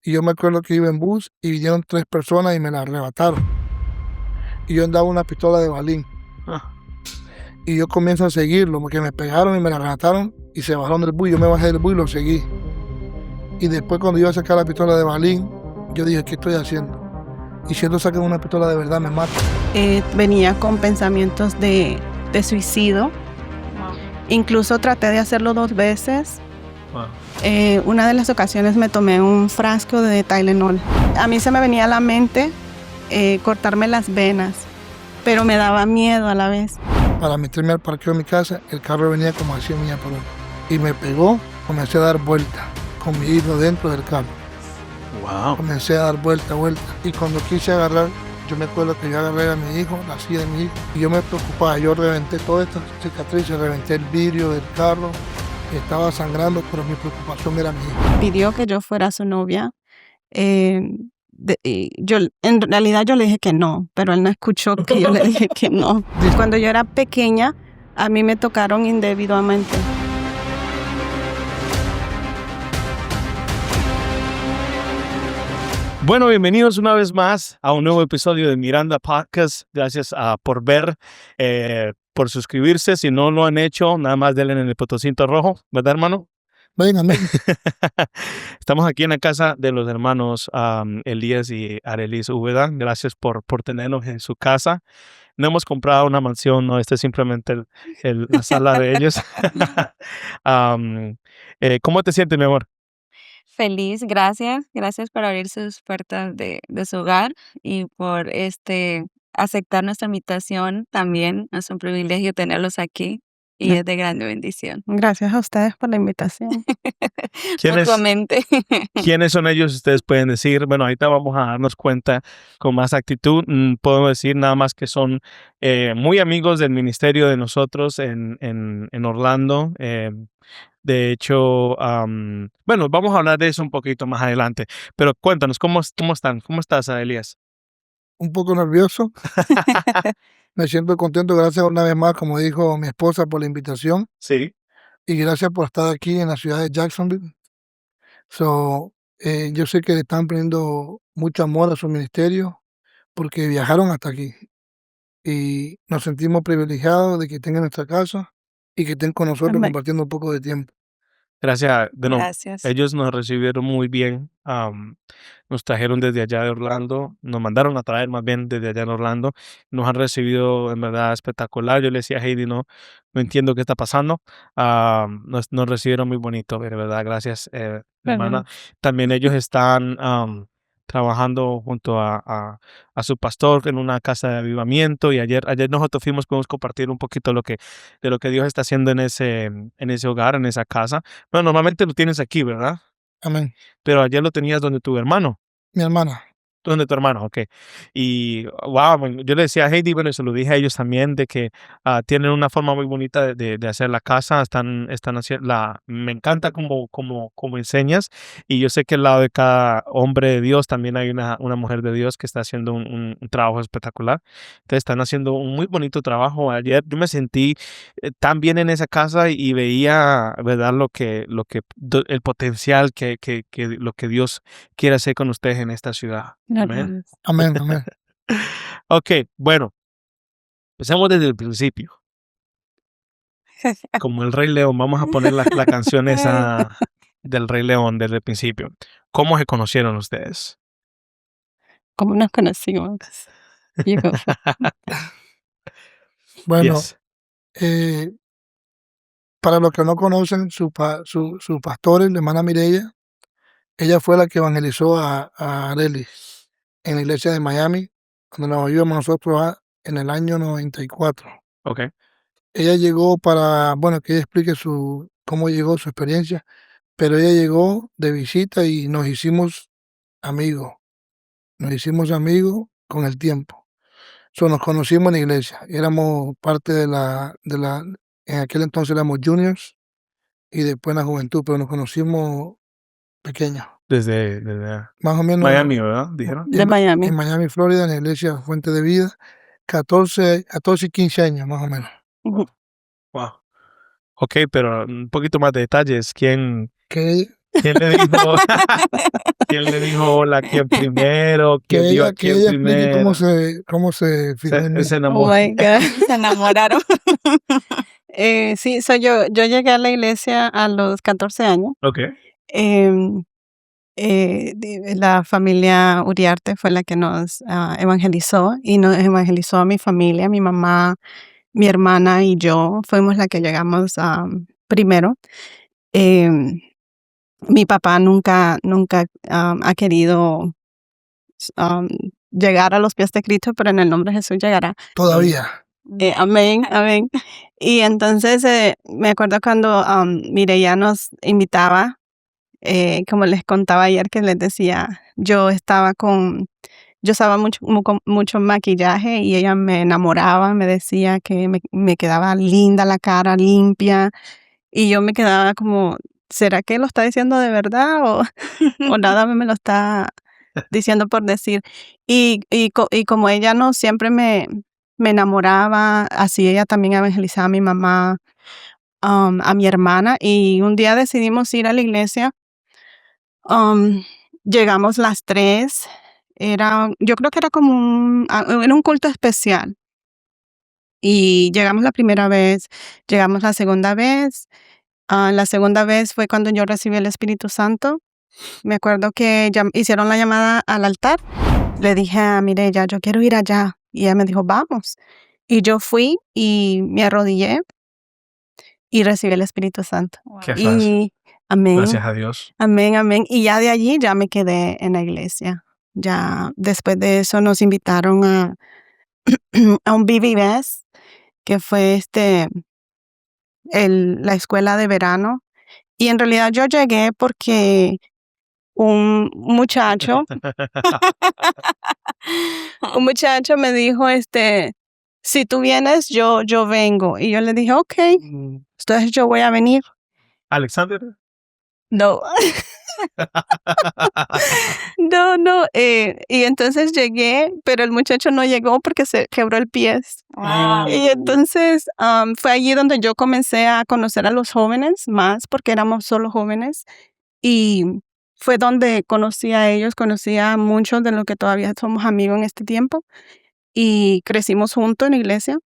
Y yo me acuerdo que iba en bus y vinieron 3 personas y me la arrebataron. Y yo andaba una pistola de balín. Ah, Y yo comienzo a seguirlo, porque me pegaron y me la arrebataron y se bajaron del bus. Yo me bajé del bus y lo seguí. Y después cuando iba a sacar la pistola de balín, yo dije, ¿qué estoy haciendo? Y si ellos sacan una pistola de verdad, me matan. Venía con pensamientos de suicidio. Incluso traté de hacerlo 2 veces. wow. Una de las ocasiones me tomé un frasco de Tylenol. A mí se me venía a la mente cortarme las venas, pero me daba miedo a la vez. Para meterme al parqueo de mi casa, el carro venía como a 100 millas por hora. Y me pegó, comencé a dar vueltas con mi hijo dentro del carro. Wow. Comencé a dar vuelta. Y cuando quise agarrar, yo me acuerdo que yo agarré a mi hijo, la silla de mi hijo, y yo me preocupaba. Yo reventé todas estas cicatrices, reventé el vidrio del carro, estaba sangrando, pero mi preocupación era mi hijo. Pidió que yo fuera su novia. En realidad yo le dije que no, pero él no escuchó que yo le dije que no. Cuando yo era pequeña, a mí me tocaron indebidamente. Bueno, bienvenidos una vez más a un nuevo episodio de Miranda Podcast. Gracias por ver, por suscribirse. Si no lo han hecho, nada más denle en el botoncito rojo, ¿verdad, hermano? Venga, Estamos aquí en la casa de los hermanos Elías y Arelis Úbeda. Gracias por tenernos en su casa. No hemos comprado una mansión, no, esta es simplemente la sala de ellos. ¿Cómo te sientes, mi amor? Feliz, gracias por abrir sus puertas de su hogar y por aceptar nuestra invitación también. Es un privilegio tenerlos aquí y es de grande bendición. Gracias a ustedes por la invitación. Mutuamente. ¿Quiénes son ellos? Ustedes pueden decir, bueno, ahorita vamos a darnos cuenta con más actitud. Puedo decir nada más que son muy amigos del ministerio de nosotros en Orlando. De hecho, bueno, vamos a hablar de eso un poquito más adelante. Pero cuéntanos, ¿cómo están? ¿Cómo estás, Elías? un poco nervioso. Me siento contento, gracias una vez más, como dijo mi esposa, por la invitación. Sí. Y gracias por estar aquí en la ciudad de Jacksonville. Yo sé que le están poniendo mucho amor a su ministerio porque viajaron hasta aquí. Y nos sentimos privilegiados de que estén en nuestra casa y que estén con nosotros Amén. compartiendo un poco de tiempo. Gracias. De nuevo, Gracias. ellos nos recibieron muy bien. Nos trajeron desde allá de Orlando, nos mandaron a traer más bien desde allá en Orlando. Nos han recibido en verdad espectacular. Yo le decía a Heidi, no entiendo qué está pasando. Nos recibieron muy bonito, de verdad. Gracias, hermana. También ellos están trabajando junto a su pastor en una casa de avivamiento. Y ayer nosotros pudimos compartir un poquito de lo que Dios está haciendo en ese hogar, en esa casa. Bueno, normalmente lo tienes aquí, ¿verdad? Amén. Pero ayer lo tenías donde tu hermano. Mi hermana. Donde tu hermano, ok. Y wow, bueno, yo le decía a Heidi, bueno, y se lo dije a ellos también, de que tienen una forma muy bonita de hacer la casa, están haciendo me encanta como enseñas, y yo sé que al lado de cada hombre de Dios también hay una mujer de Dios que está haciendo un trabajo espectacular. Entonces están haciendo un muy bonito trabajo. Ayer yo me sentí tan bien en esa casa y veía, ¿verdad? El potencial que lo que Dios quiere hacer con ustedes en esta ciudad. Amén. Amén, amén. Ok, bueno, empecemos desde el principio. Como el Rey León, vamos a poner la canción esa del Rey León desde el principio. ¿Cómo se conocieron ustedes? ¿Cómo nos conocimos? You go first. Bueno, Yes. para los que no conocen, su pastor, la hermana Mireya, ella fue la que evangelizó a Arelis en la iglesia de Miami, cuando nos íbamos nosotros en el año 94. Ok. Ella llegó bueno, que ella explique cómo llegó, su experiencia, pero ella llegó de visita y nos hicimos amigos con el tiempo. Nos conocimos en la iglesia, éramos parte en aquel entonces éramos juniors y después en la juventud, pero nos conocimos pequeños, Desde más o menos Miami, ¿verdad? Dijeron. De Miami. en Miami, Florida, en la iglesia Fuente de Vida, 14 y 15 años más o menos. Ujú. Wow. Ok, pero un poquito más de detalles. ¿Quién? Que ¿Quién le dijo, quién le dijo hola quién primero? Que ¿Quién dio a ella, que quién ella explique primero? cómo se fijó en mí. Se Oh enamoró. my God. Se enamoraron. Sí, yo llegué a la iglesia a los 14 años. Ok. Em, la familia Uriarte fue la que nos evangelizó y nos evangelizó a mi familia, mi mamá, mi hermana y yo fuimos la que llegamos primero. Em, Mi papá nunca ha querido um, llegar a los pies de Cristo, pero en el nombre de Jesús llegará. Todavía. Amén, amén. Y entonces me acuerdo cuando Mireya nos invitaba, como les contaba ayer que les decía, yo usaba mucho maquillaje y ella me enamoraba, me decía que me quedaba linda la cara, limpia, y yo me quedaba como, ¿será que lo está diciendo de verdad o nada me lo está diciendo por decir? Y como ella no siempre me enamoraba, así ella también evangelizaba a mi mamá, a mi hermana, y un día decidimos ir a la iglesia. Llegamos las 3, yo creo que era como era un culto especial. Y llegamos la primera vez, llegamos la segunda vez. La segunda vez fue cuando yo recibí el Espíritu Santo. Me acuerdo que hicieron la llamada al altar. Le dije a Mireya, yo quiero ir allá. Y ella me dijo, vamos. Y yo fui y me arrodillé y recibí el Espíritu Santo. Qué fácil. Y amén, Gracias a Dios. amén, amén. Y ya de allí ya me quedé en la iglesia. Ya después de eso nos invitaron a un BBS, que fue la escuela de verano. Y en realidad yo llegué porque un muchacho me dijo, si tú vienes, yo vengo. Y yo le dije, ok, entonces yo voy a venir. Alexander. No, no. Y entonces llegué, pero el muchacho no llegó porque se quebró el pie. Wow. Y entonces fue allí donde yo comencé a conocer a los jóvenes más, porque éramos solo jóvenes. Y fue donde conocí a ellos, conocí a muchos de los que todavía somos amigos en este tiempo. Y crecimos juntos en la iglesia.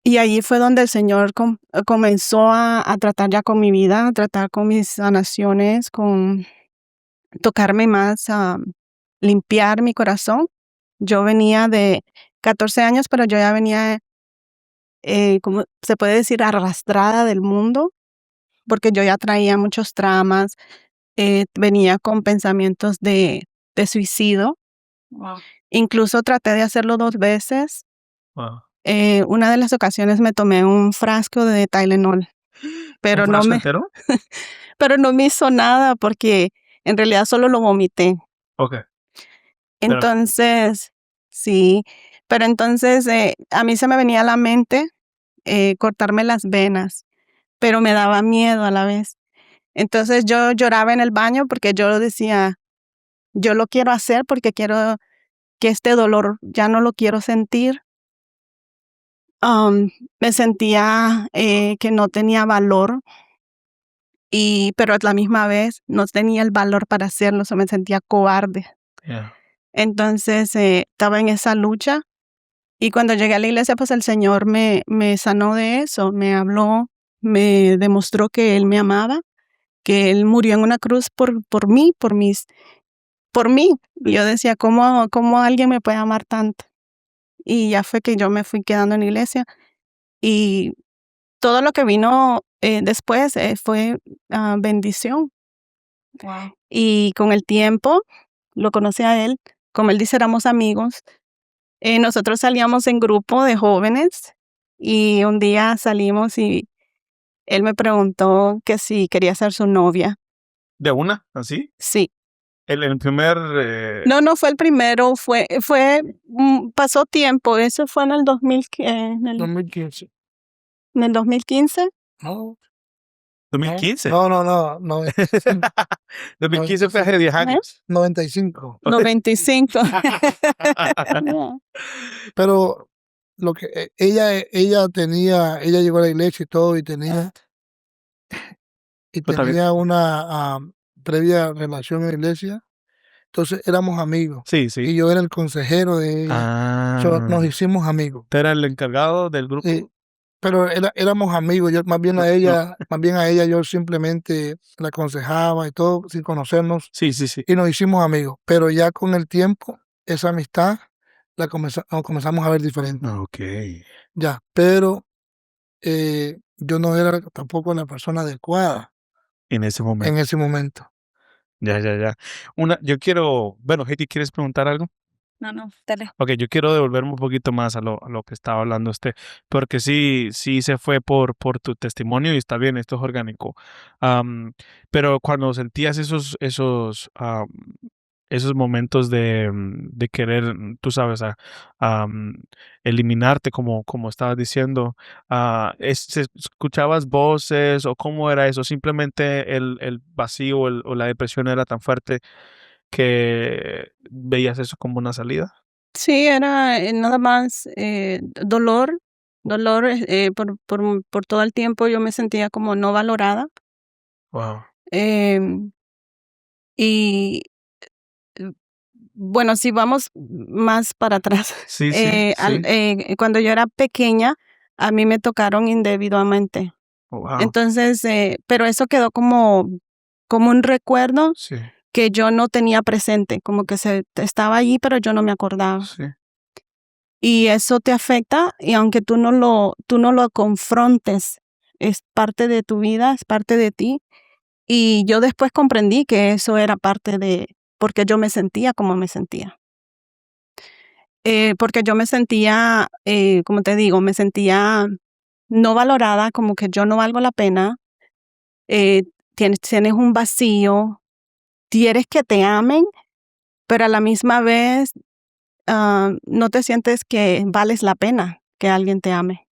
Y allí fue donde el Señor comenzó a tratar ya con mi vida, a tratar con mis sanaciones, con tocarme más, limpiar mi corazón. Yo venía de 14 años, pero yo ya venía, como se puede decir, arrastrada del mundo, porque yo ya traía muchos traumas, venía con pensamientos de suicidio. Wow. Incluso traté de hacerlo 2 veces. Wow. Una de las ocasiones me tomé un frasco de Tylenol, pero ¿Un frasco entero? pero no me hizo nada porque en realidad solo lo vomité. Ok. Entonces, sí, pero entonces a mí se me venía a la mente cortarme las venas, pero me daba miedo a la vez. Entonces yo lloraba en el baño porque yo decía, yo lo quiero hacer porque quiero que este dolor ya no lo quiero sentir. Me sentía que no tenía valor, pero a la misma vez no tenía el valor para hacerlo, me sentía cobarde. Yeah. Entonces estaba en esa lucha y cuando llegué a la iglesia, pues el Señor me sanó de eso, me habló, me demostró que Él me amaba, que Él murió en una cruz por mí, por mí. Y yo decía, ¿cómo alguien me puede amar tanto? Y ya fue que yo me fui quedando en la iglesia y todo lo que vino después fue bendición. Wow. Y con el tiempo lo conocí a él, como él dice, éramos amigos. Nosotros salíamos en grupo de jóvenes y un día salimos y él me preguntó que si quería ser su novia. ¿De una? ¿Así? Sí. El primer... No fue el primero, pasó tiempo, eso fue en el 2015. en el 2015. No. 2015. No. 2015 fue hace 10 años. 95. 95. Pero lo que ella llegó a la iglesia y todo y tenía y Pues está bien. tenía una previa relación en la iglesia. Entonces éramos amigos. Sí, Y sí. yo era el consejero de ella. Nos Ah, hicimos amigos. ¿tú eras el encargado del grupo? Pero éramos amigos. Yo más bien No, a no. ella yo simplemente la aconsejaba y todo sin conocernos Sí, sí, sí. y nos hicimos amigos. Pero ya con el tiempo, esa amistad nos comenzamos a ver diferente. Okey. Ya, pero yo no era tampoco la persona adecuada En ese momento. en ese momento. Ya, ya, ya. Yo quiero bueno, Heidi, ¿quieres preguntar algo? No, dale. Okey, yo quiero devolverme un poquito más a lo que estaba hablando usted, porque sí se fue por tu testimonio y está bien, esto es orgánico. Am, pero cuando sentías esos momentos de querer, tú sabes, am, eliminarte, como estabas diciendo, ¿escuchabas voces o cómo era eso? ¿Simplemente el vacío o la depresión era tan fuerte que veías eso como una salida? Sí, era nada más dolor, dolor por todo el tiempo yo me sentía como no valorada. Wow. em, y eh, bueno, si vamos más para atrás, Sí, sí, sí. cuando yo era pequeña, a mí me tocaron indebidamente. Wow. Entonces, pero eso quedó como un recuerdo Sí, que yo no tenía presente, como que estaba allí, pero yo no me acordaba. sí, Y eso te afecta y aunque tú no lo confrontes, es parte de tu vida, es parte de ti. Y yo después comprendí que eso era parte de porque yo me sentía como me sentía. Porque yo me sentía, como te digo, me sentía no valorada, como que yo no valgo la pena. eh, tienes un vacío, quieres que te amen, pero a la misma vez no te sientes que vales la pena que alguien te ame.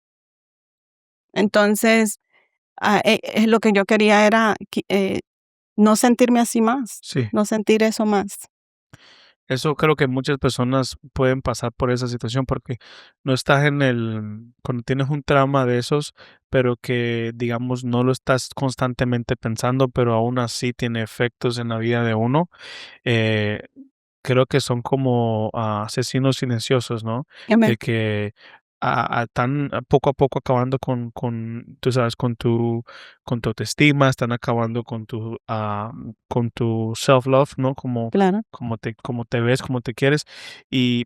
Entonces, lo que yo quería era no sentirme así más, sí. no sentir eso más. Eso creo que muchas personas pueden pasar por esa situación porque no estás cuando tienes un trauma de esos, pero que digamos no lo estás constantemente pensando, pero aún así tiene efectos en la vida de uno. eh, Creo que son como asesinos silenciosos, ¿no? Amén. De que están poco a poco acabando tú sabes, con tu autoestima, están acabando con tu self-love, ¿no? Claro. Como te ves, como te quieres,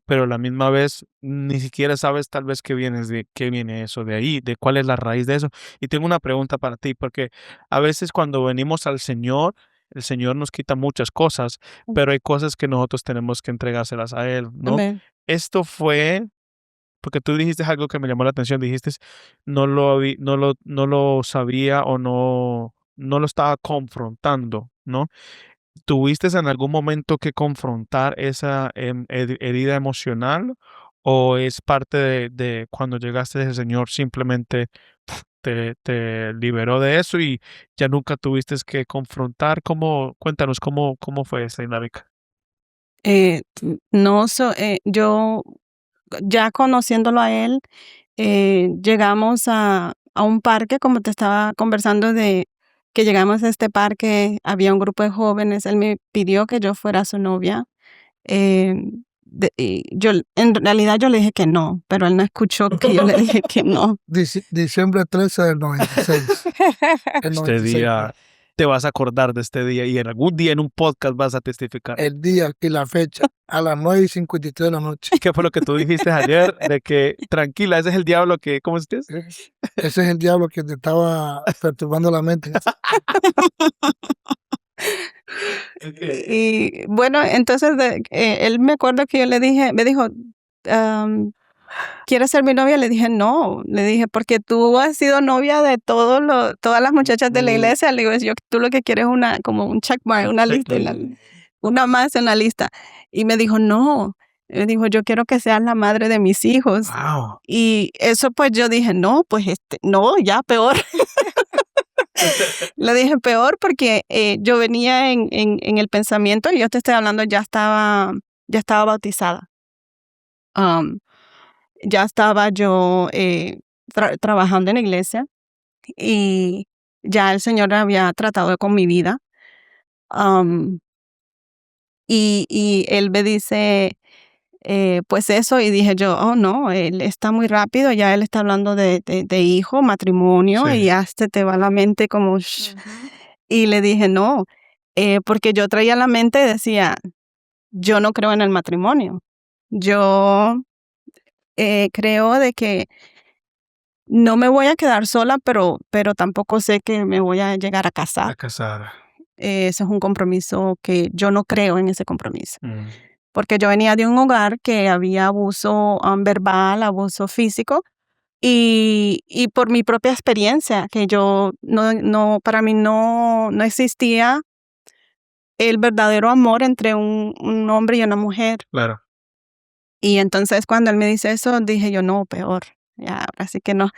pero a la misma vez ni siquiera sabes tal vez qué viene eso de ahí, de cuál es la raíz de eso. Y tengo una pregunta para ti, porque a veces cuando venimos al Señor, el Señor nos quita muchas cosas, pero hay cosas que nosotros tenemos que entregárselas a Él, ¿no? Amén. Esto fue porque tú dijiste algo que me llamó la atención, dijiste, no lo sabía o no lo estaba confrontando, ¿no? ¿Tuviste en algún momento que confrontar esa herida emocional o es parte de cuando llegaste al Señor simplemente te liberó de eso y ya nunca tuviste que confrontar? Cuéntanos cómo fue esa dinámica. No, yo ya conociéndolo a él, llegamos a un parque, como te estaba conversando de que llegamos a este parque, había un grupo de jóvenes, él me pidió que yo fuera su novia. eh, y en realidad yo le dije que no, pero él no escuchó que yo le dije que no. Diciembre 13 del 96. El Este 96. día te vas a acordar de este día y en algún día en un podcast vas a testificar. El día y la fecha, a las 9:53 de la noche. ¿Qué fue lo que tú dijiste ayer? De que tranquila, ese es el diablo que, ¿cómo es que es? Ese es el diablo que te estaba perturbando la mente. Y bueno, entonces él me acuerdo que yo me dijo, am, ¿quieres ser mi novia? Le dije, no, le dije, porque tú has sido novia de todas las muchachas de la iglesia. Le digo, tú lo que quieres es como un checkmark, una lista, una más en la lista. Y me dijo, no, me dijo, yo quiero que seas la madre de mis hijos. Wow. Y eso pues yo dije, no, pues no, ya peor. Le dije peor porque yo venía en el pensamiento, y yo te estoy hablando, ya estaba bautizada. Um, ya estaba yo trabajando en la iglesia y ya el Señor había tratado con mi vida. Am, y él me dice, pues eso, y dije yo, oh no, él está muy rápido, ya él está hablando de hijo, matrimonio, y Sí. ya se te va la mente como, Ujú. y le dije, no, porque yo traía la mente y decía, yo no creo en el matrimonio. Yo creo de que no me voy a quedar sola, pero tampoco sé que me voy a llegar a casar. La casada. Eso es un compromiso que yo no creo en ese compromiso. Mm. Porque yo venía de un hogar que había abuso verbal, abuso físico, y por mi propia experiencia, que yo para mí no existía el verdadero amor entre un hombre y una mujer. Claro. Y entonces cuando él me dice eso, dije yo, no, peor, ya, ahora sí que no.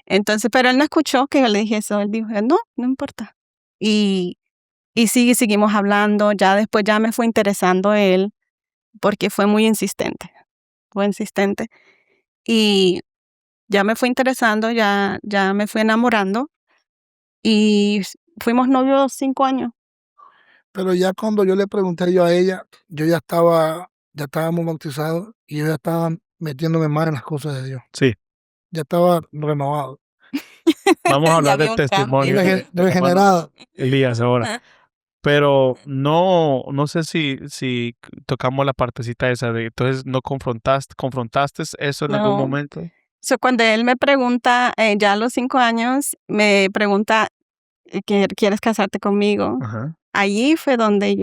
Entonces, pero él no escuchó que yo le dije eso, él dijo, no importa. Y, seguimos hablando, ya después ya me fue interesando él, porque fue muy insistente, y ya me fue interesando, ya me fui enamorando, y fuimos novios 5 años. Pero ya cuando yo le pregunté yo a ella, ya estábamos bautizados y yo ya estaba metiéndome más en las cosas de Dios. Sí. Ya estaba renovado, Vamos a Ya hablar había del un cambio. testimonio de regenerado. Elías ahora. Pero no sé si tocamos la partecita esa de entonces no confrontaste eso en algún No. momento. So, cuando él me pregunta, ya a los 5 años, me pregunta, ¿quieres casarte conmigo? Ajá. Allí fue donde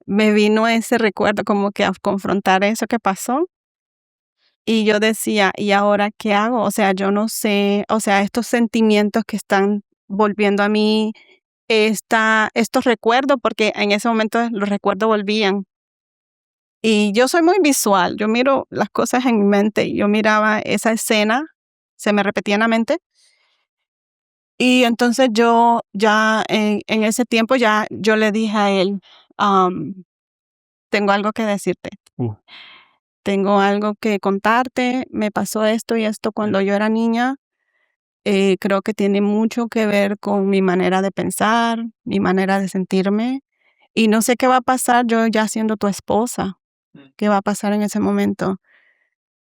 me vino ese recuerdo, como que a confrontar eso que pasó. Y yo decía, ¿y ahora qué hago? O sea, yo no sé, o sea, estos sentimientos que están volviendo a mí, estos recuerdos, porque en ese momento los recuerdos volvían. Y yo soy muy visual, yo miro las cosas en mi mente, y yo miraba esa escena, se me repetía en la mente. Y entonces yo ya en ese tiempo ya yo le dije a él, tengo algo que decirte, Uh, tengo algo que contarte, me pasó esto y esto cuando yo era niña, creo que tiene mucho que ver con mi manera de pensar, mi manera de sentirme, y no sé qué va a pasar yo ya siendo tu esposa, qué va a pasar en ese momento.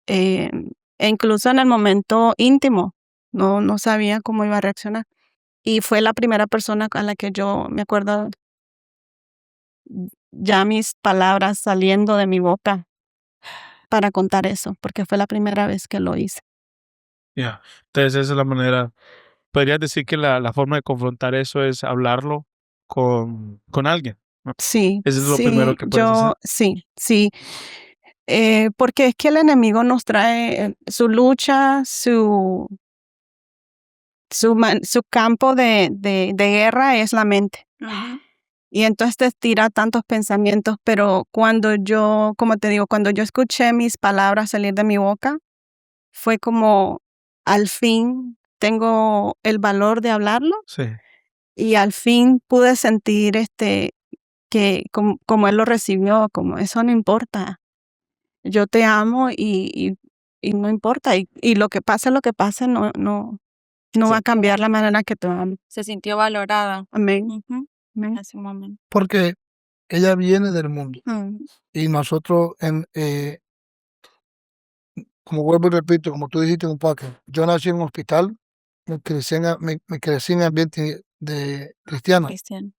Eh, e incluso en el momento íntimo, no sabía cómo iba a reaccionar. Y fue la primera persona a la que yo me acuerdo ya mis palabras saliendo de mi boca para contar eso, porque fue la primera vez que lo hice. ya. Entonces esa es la manera. Podrías decir que la forma de confrontar eso es hablarlo con alguien, ¿no? Sí, Eso es lo primero que puedes hacer. sí. Porque es que el enemigo nos trae su lucha, su campo de guerra es la mente. Ujú. Y entonces te tira tantos pensamientos, pero como te digo, cuando yo escuché mis palabras salir de mi boca, fue como, al fin tengo el valor de hablarlo, Sí. y al fin pude sentir que como él lo recibió, como eso no importa, yo te amo, y no importa, y lo que pase, no va a cambiar la manera que te amo. Se sintió valorada. Amén. Ujú. Amén. En ese momento. Porque ella viene del mundo Mm. y nosotros, como vuelvo y repito, como tú dijiste un poco, yo nací en un hospital, me crecí en ambiente de cristiano, Cristiano.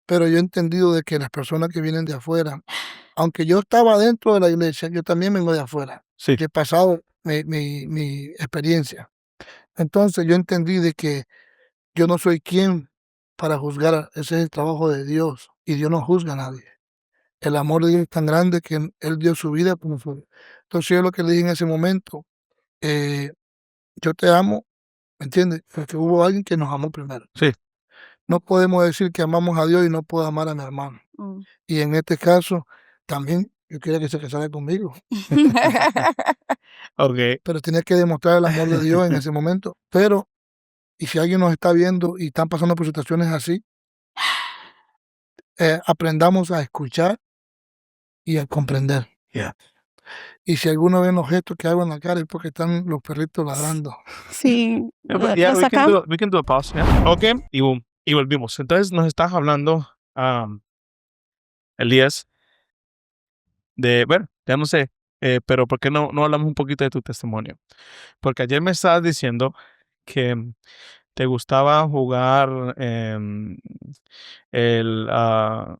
pero yo he entendido de que las personas que vienen de afuera, aunque yo estaba dentro de la iglesia, yo también vengo de afuera. Sí. Yo he pasado mi experiencia. Entonces yo entendí de que yo no soy quien para juzgar, ese es el trabajo de Dios, y Dios no juzga a nadie. El amor de Dios es tan grande que Él dio su vida por nosotros. Entonces yo lo que le dije en ese momento, yo te amo, ¿me entiendes? Porque hubo alguien que nos amó primero. Sí. No podemos decir que amamos a Dios y no puedo amar a mi hermano. Mm. Y en este caso, también yo quería que se casara conmigo, Okay. pero tenía que demostrar el amor de Dios en ese momento. Pero, y si alguien nos está viendo y están pasando por situaciones así, aprendamos a escuchar y a comprender. Yeah. Y si alguno ve los gestos que hago en la cara es porque están los perritos ladrando. Sí, Yeah, but lo yeah, sacamos. we can do a pause. Yeah. Okay, y volvimos. Entonces nos estás hablando, Elías, bueno, ya no sé, pero ¿por qué no hablamos un poquito de tu testimonio? Porque ayer me estabas diciendo que te gustaba jugar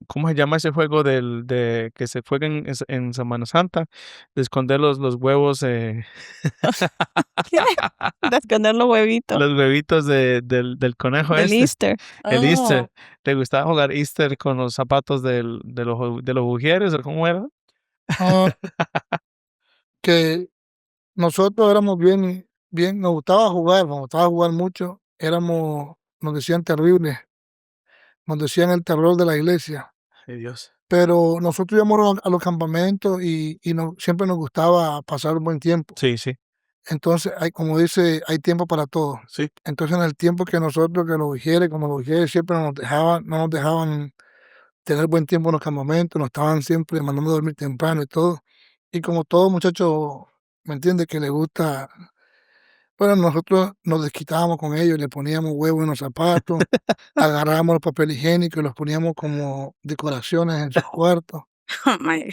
¿cómo se llama ese juego de que se juega en Semana Santa? De esconder los huevos, ¿Qué? De esconder los huevitos los huevitos del conejo del Easter. el Easter. Oh, ¿Te gustaba jugar Easter con los zapatos de los ujieres o cómo era? Ah, que nosotros éramos bien, nos gustaba jugar mucho, nos decían terribles, nos decían el terror de la iglesia, Ay, Dios. pero nosotros íbamos a los campamentos y siempre nos gustaba pasar un buen tiempo. Sí, sí, Entonces, como dice, hay tiempo para todo. sí. Entonces, en el tiempo que nosotros, que como los ujieres siempre no nos dejaban tener buen tiempo en los campamentos, nos estaban siempre mandando a dormir temprano y todo. Y como todo muchacho, ¿me entiendes? Que le gusta, bueno, nosotros nos desquitábamos con ellos, le poníamos huevos en los zapatos, agarrábamos el papel higiénico y los poníamos como decoraciones en sus cuartos. oh my.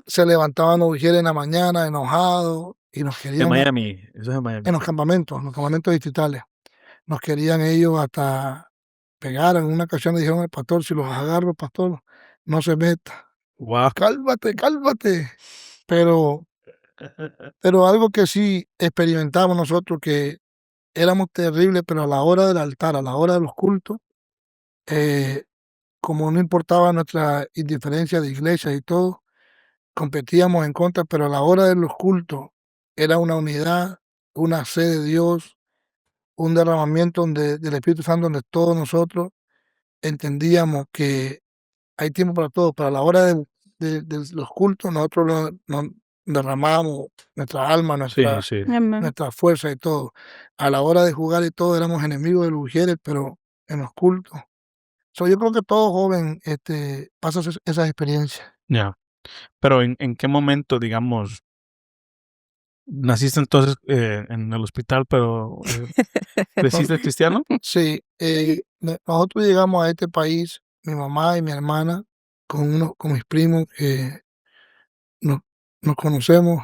Se levantaban los ujieres en la mañana enojados y nos En querían Miami, eso es en Miami. en los campamentos distritales. Nos querían ellos hasta pegar. En una ocasión le dijeron al pastor, si los agarro, pastor, no se meta. Wow. Cálmate, cálmate. Pero algo que sí experimentamos nosotros, que éramos terribles, pero a la hora del altar, a la hora de los cultos, como no importaba nuestra indiferencia de iglesia y todo, competíamos en contra, pero a la hora de los cultos era una unidad, una sed de Dios, un derramamiento del Espíritu Santo donde todos nosotros entendíamos que hay tiempo para todo, pero a la hora de los cultos nosotros nos derramamos nuestra alma, Sí, sí. Amén. nuestra fuerza y todo. A la hora de jugar y todo éramos enemigos de los ujieres, pero en los cultos. Yo creo que todo joven pasa esas experiencias. Ya. Pero ¿en qué momento, digamos, naciste entonces en el hospital, pero creciste cristiano? Sí, nosotros llegamos a este país, mi mamá y mi hermana, con mis primos, nos, nos conocemos,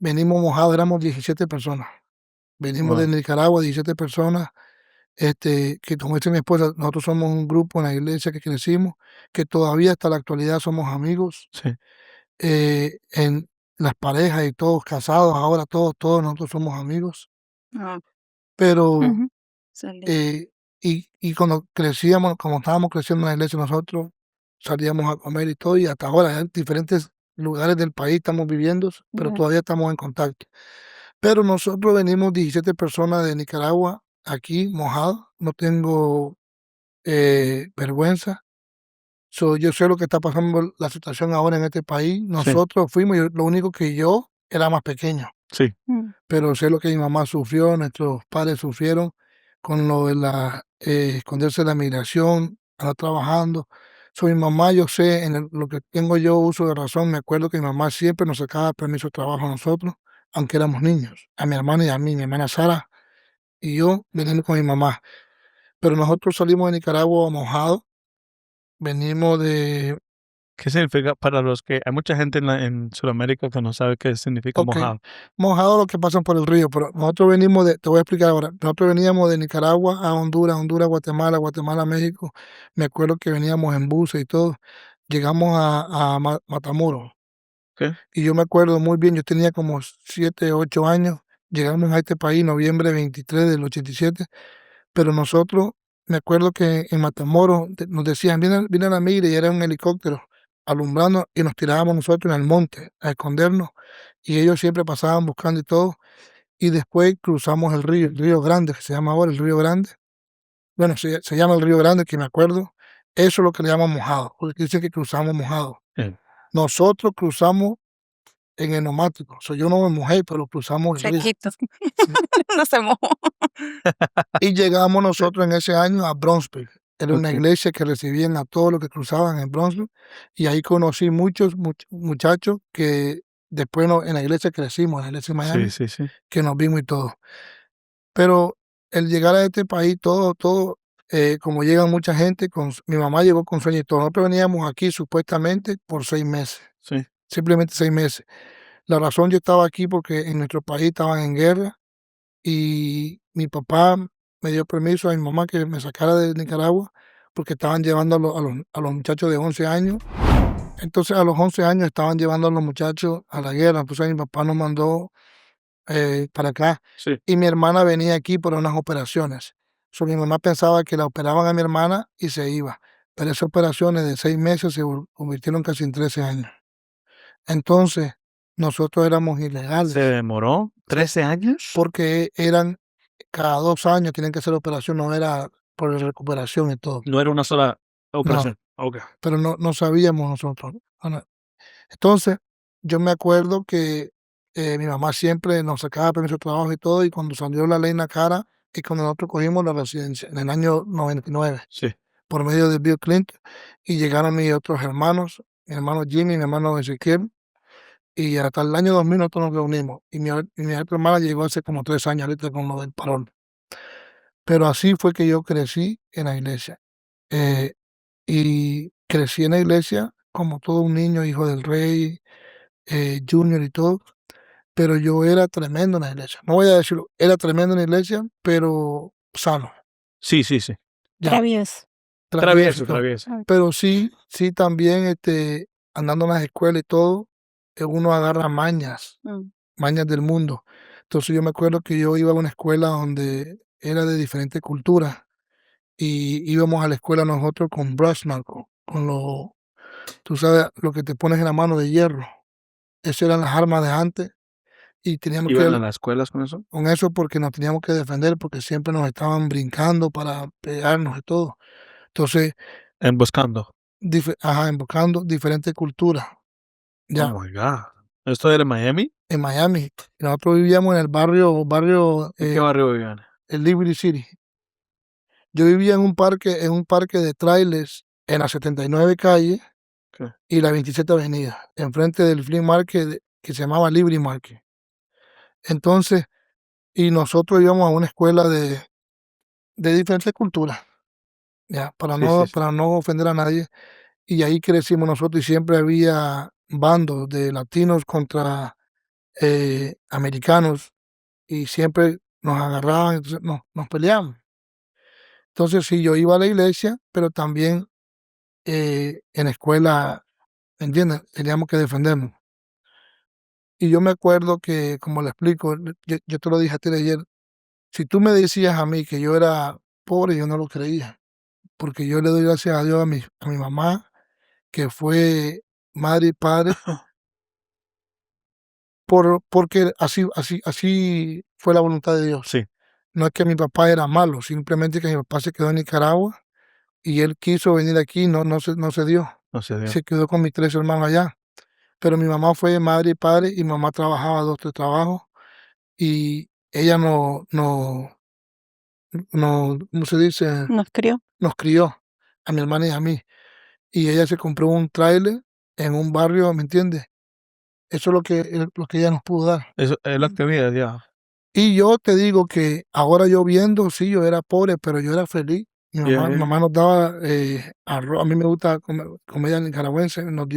venimos mojados, éramos 17 personas. Venimos de Wow. Nicaragua, 17 personas, que como dice mi esposa, nosotros somos un grupo en la iglesia que crecimos, que todavía hasta la actualidad somos amigos, Sí. en las parejas y todos casados, ahora todos nosotros somos amigos, Oh, pero Ujú. salud. y cuando crecíamos, como estábamos creciendo en la iglesia nosotros, salíamos a comer y todo, y hasta ahora en diferentes lugares del país estamos viviendo, pero Ya. todavía estamos en contacto. Pero nosotros venimos 17 personas de Nicaragua aquí mojados, no tengo vergüenza. Yo sé lo que está pasando la situación ahora en este país. Sí. Nosotros fuimos, lo único que yo era más pequeño, Sí. Mm. pero sé lo que mi mamá sufrió, nuestros padres sufrieron con lo de esconderse de la migración, estar trabajando. Mi mamá, yo sé, lo que tengo yo uso de razón, me acuerdo que mi mamá siempre nos sacaba permiso de trabajo a nosotros, aunque éramos niños, a mi hermana y a mí, mi hermana Sara y yo venimos con mi mamá. Pero nosotros salimos de Nicaragua mojados, venimos de, ¿Qué significa para los que hay mucha gente en Sudamérica que no sabe qué significa ok, mojado? mojados los que pasan por el río, pero nosotros venimos te voy a explicar ahora, nosotros veníamos de Nicaragua a Honduras, Guatemala, Guatemala, México. Me acuerdo que veníamos en buses y todo. Llegamos a Matamoros. ¿Qué? Y yo me acuerdo muy bien, yo tenía como 7, 8 años. Llegamos a este país noviembre 23 del 87, pero nosotros, me acuerdo que en Matamoros nos decían, viene la migra y era un helicóptero alumbrando y nos tirábamos nosotros en el monte a escondernos y ellos siempre pasaban buscando y todo. Y después cruzamos el río Grande, que se llama ahora el Río Grande. Bueno, se llama el Río Grande, que me acuerdo. Eso es lo que le llaman mojado, porque dicen que cruzamos mojado. Eh, Nosotros cruzamos en el neumático. Yo no me mojé, pero cruzamos el río. Sequito. Sí. No se mojó. Y llegamos nosotros en ese año a Bronxville. Era una Ok. iglesia que recibían a todos los que cruzaban en Bronxville, y ahí conocí muchos muchachos que después en la iglesia crecimos, en la iglesia de Miami, Sí, sí, sí. que nos vimos y todo. Pero el llegar a este país, todo, como llega mucha gente, mi mamá llegó con sueño y todo. Nosotros veníamos aquí supuestamente por 6 meses, Sí. simplemente 6 meses. La razón yo estaba aquí porque en nuestro país estaban en guerra y mi papá me dio permiso a mi mamá que me sacara de Nicaragua porque estaban llevando a los muchachos de 11 años. Entonces a los 11 años estaban llevando a los muchachos a la guerra. Entonces mi papá nos mandó para acá. Sí. Y mi hermana venía aquí por unas operaciones. Mi mamá pensaba que la operaban a mi hermana y se iba. Pero esas operaciones de 6 meses se convirtieron casi en 13 años. Entonces, nosotros éramos ilegales. ¿Se demoró 13 años? Porque eran cada 2 años, tienen que hacer operación, no era por recuperación y todo. No era una sola No, operación. Ok. pero no sabíamos nosotros. Entonces, yo me acuerdo que mi mamá siempre nos sacaba permiso de trabajo y todo, y cuando salió la ley Nacara, es cuando nosotros cogimos la residencia, en el año 99, Sí. por medio de Bill Clinton, y llegaron mis otros hermanos, mi hermano Jimmy, mi hermano Ezequiel, y hasta el año 2000 nosotros nos reunimos, y mi otra hermana llegó hace como 3 años ahorita con lo del parón. Pero así fue que yo crecí en la iglesia. Y crecí en la iglesia como todo un niño, hijo del rey, junior y todo, pero yo era tremendo en la iglesia. No voy a decirlo, era tremendo en la iglesia, pero sano. Sí, sí, sí. Ya, Travieso. travieso y todo. Travieso. Pero sí también andando en las escuelas y todo, uno agarra mañas del mundo. Entonces yo me acuerdo que yo iba a una escuela donde era de diferentes culturas y íbamos a la escuela nosotros con brush knuckle, tú sabes, lo que te pones en la mano de hierro. Esas eran las armas de antes y teníamos que ¿Iban a las escuelas con eso? con eso porque nos teníamos que defender porque siempre nos estaban brincando para pegarnos y todo. Entonces, Emboscando. invocando diferentes culturas. Ya, Oh my God. ¿Esto era en Miami? en Miami. Nosotros vivíamos en el barrio ¿En qué barrio vivían? el Liberty City. Yo vivía en un parque de trailers en la 79 calle Okay. y la 27 avenida, enfrente del flea market que se llamaba Liberty Market. Entonces, y nosotros íbamos a una escuela de diferentes culturas, ya, para Sí, sí, sí. no ofender a nadie. Y ahí crecimos nosotros y siempre había bandos de latinos contra americanos y siempre nos agarraban, entonces nos peleamos. Entonces sí, yo iba a la iglesia, pero también en la escuela, ¿me entiendes? Teníamos que defendernos. Y yo me acuerdo que, como le explico, yo te lo dije a ti ayer, si tú me decías a mí que yo era pobre, yo no lo creía, porque yo le doy gracias a Dios a mi mamá, que fue madre y padre, porque así fue la voluntad de Dios. Sí. No es que mi papá era malo, simplemente que mi papá se quedó en Nicaragua y él quiso venir aquí, no se dio. No se dio. Se quedó con mis 3 hermanos allá. Pero mi mamá fue madre y padre y mi mamá trabajaba 2, 3 trabajos y ella ¿cómo se dice? Nos crió. Nos crió a mi hermana y a mí. Y ella se compró un tráiler en un barrio, ¿me entiendes? Eso es lo que ella nos pudo dar. Eso es lo que había, ya. Y yo te digo que ahora yo viendo, sí, yo era pobre, pero yo era feliz. Mi Yeah, mi yeah. mamá nos daba arroz, a mí me gusta comida nicaragüense, nos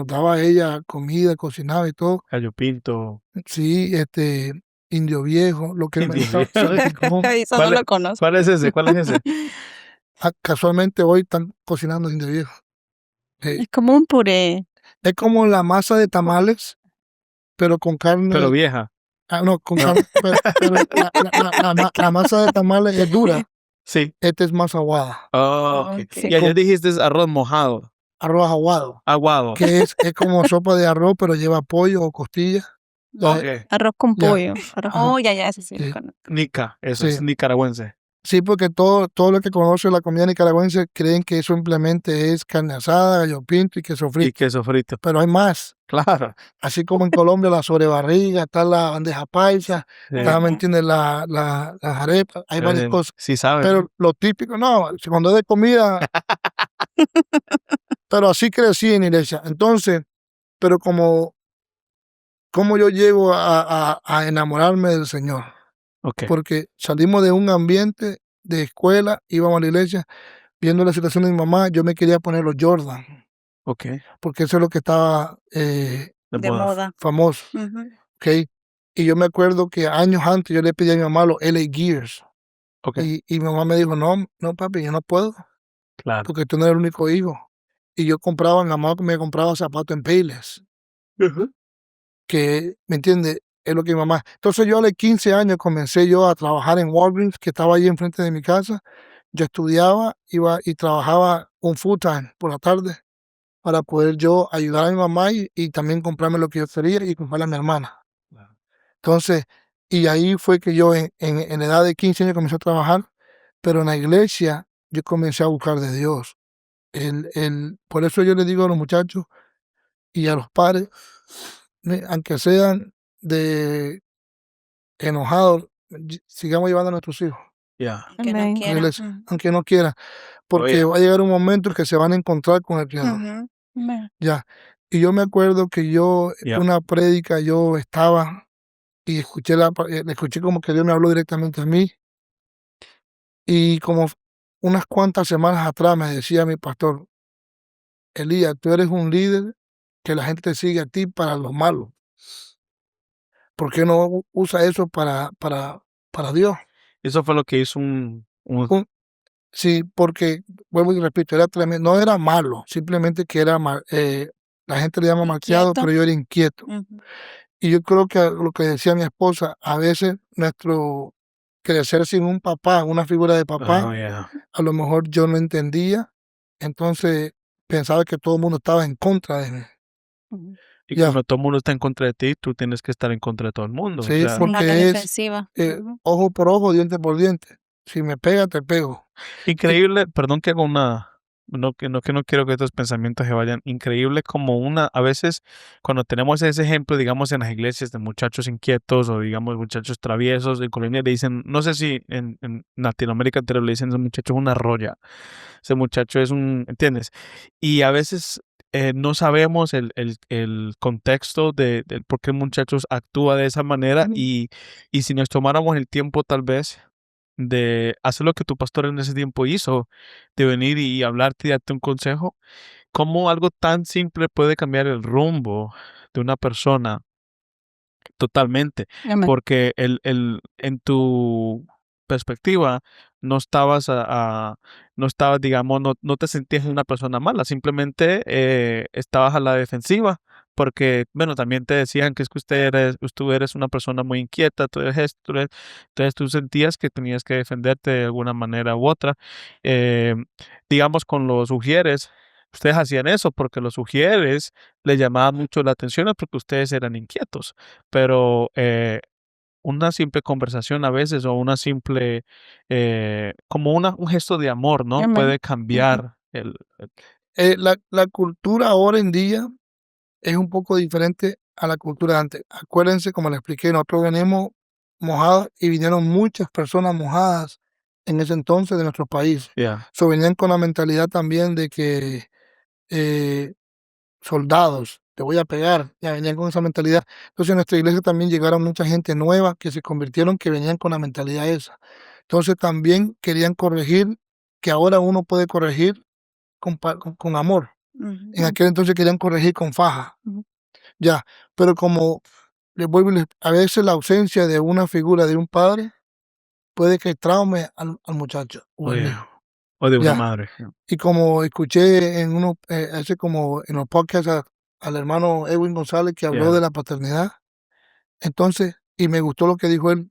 daba ella comida, cocinaba y todo. Gallo pinto. Sí, indio viejo, lo que me Indio gusta, viejo. salpicón. Eso no ¿Cuál es- lo conozco. ¿Cuál es ese? ¿Cuál es ese? Casualmente hoy están cocinando indio viejo. Es como un puré. Es como la masa de tamales, pero con carne. Pero vieja. No, con No. carne, pero la masa de tamales es dura. Sí. Esta es más aguada. Oh, ok. Sí. Y ayer dijiste arroz mojado. Arroz aguado, Aguado. que es como sopa de arroz, pero lleva pollo o costilla. Ok. Arroz con Ya. pollo. Arroz Ajá. Oh, ya, ese sí lo Sí. conozco. Nica. Eso es Sí. nicaragüense. Sí, porque todo lo que conoce la comida nicaragüense creen que eso simplemente es carne asada, gallo pinto y queso Y frito, queso frito. pero hay más. Claro. Así como en Colombia la sobrebarriga, está la bandeja paisa, Sí. está, ¿me Ujú. entiendes? Las arepas, hay varias cosas. Sí sabes. Pero lo típico, no, si cuando es de comida, pero así crecí en iglesia. Entonces, pero como yo llego a enamorarme del Señor, Ok, porque salimos de un ambiente de escuela, íbamos a la iglesia, viendo la situación de mi mamá, yo me quería poner los Jordan, ok. porque eso es lo que estaba De De moda. moda. famoso, Ujú. ¿ok? Y yo me acuerdo que años antes yo le pedí a mi mamá los LA Gears, Ok, y mi mamá me dijo, no, no papi, yo no puedo, claro. porque tú no eres el único hijo. Y yo compraba, mi mamá me compraba zapatos en Payless, que, ¿me entiendes? Es lo que mi mamá. Entonces yo a los 15 años comencé yo a trabajar en Walgreens, que estaba ahí enfrente de mi casa. Yo estudiaba, iba y trabajaba un full time por la tarde para poder yo ayudar a mi mamá y también comprarme lo que yo quería y comprarle a mi hermana. Claro. Entonces, y ahí fue que yo en edad de 15 años comencé a trabajar, pero en la iglesia yo comencé a buscar de Dios. Por eso yo le digo a los muchachos y a los padres, aunque sean de enojados, sigamos llevando a nuestros hijos Ya. Aunque no Amén. a la quiera. iglesia, Ujú. aunque no quieran, porque Oye. va a llegar un momento en que se van a encontrar con el Creador. Ujú. Amén. Ya. Y yo me acuerdo que yo, Ya. una prédica, yo estaba y escuché escuché como que Dios me habló directamente a mí. Y como unas cuantas semanas atrás me decía mi pastor, Elías, tú eres un líder que la gente te sigue a ti para lo malo. ¿Por qué no usa eso para Dios? Eso fue lo que hizo Un- Sí, porque, vuelvo y repito, era tremendo, no era malo, simplemente que era, la gente le llama malcriado, Inquieto. pero yo era inquieto. Ujú. Y yo creo que lo que decía mi esposa, a veces nuestro crecer sin un papá, una figura de papá, yeah. a lo mejor yo no entendía, entonces pensaba que todo el mundo estaba en contra de mí. Ujú. Y Ya, cuando todo el mundo está en contra de ti, tú tienes que estar en contra de todo el mundo. O sí, sea, Sí, a la porque es defensiva. Ujú. ojo por ojo, diente por diente. Si me pega, te pego. increíble, perdón que hago que no quiero que estos pensamientos se vayan, increíble como a veces cuando tenemos ese ejemplo, digamos, en las iglesias de muchachos inquietos o digamos muchachos traviesos, en Colombia le dicen, no sé si en Latinoamérica entero le dicen, ese muchacho es una roya, ese muchacho es ¿entiendes? Y a veces no sabemos el contexto del por qué el muchacho actúa de esa manera Ujú. y si nos tomáramos el tiempo tal vez de hacer lo que tu pastor en ese tiempo hizo, de venir y hablarte y darte un consejo, cómo algo tan simple puede cambiar el rumbo de una persona totalmente, Amén. porque en tu perspectiva no estabas no estabas, digamos, no te sentías una persona mala, simplemente estabas a la defensiva, porque, bueno, también te decían que es que tú eres una persona muy inquieta, tú eres esto, entonces tú sentías que tenías que defenderte de alguna manera u otra. Eh, digamos, con los ujieres, ustedes hacían eso porque los ujieres les llamaba mucho la atención porque ustedes eran inquietos, pero una simple conversación a veces o una simple, como un gesto de amor, ¿no? Amén. Puede Ujú. cambiar La cultura ahora en día es un poco diferente a la cultura de antes. Acuérdense, como les expliqué, nosotros venimos mojados y vinieron muchas personas mojadas en ese entonces de nuestro país. ya, So, venían con la mentalidad también de que soldados, te voy a pegar, ya venían con esa mentalidad. Entonces en nuestra iglesia también llegaron mucha gente nueva que se convirtieron, que venían con la mentalidad esa. Entonces también querían corregir, que ahora uno puede corregir con amor. En Ujú. aquel entonces querían corregir con faja, Ujú. ya. Pero como a veces la ausencia de una figura de un padre puede que traume al muchacho o al oye, hijo, o de una ya. madre. Y como escuché hace como en los podcasts al hermano Edwin González que habló de Ya, la paternidad, entonces, y me gustó lo que dijo él,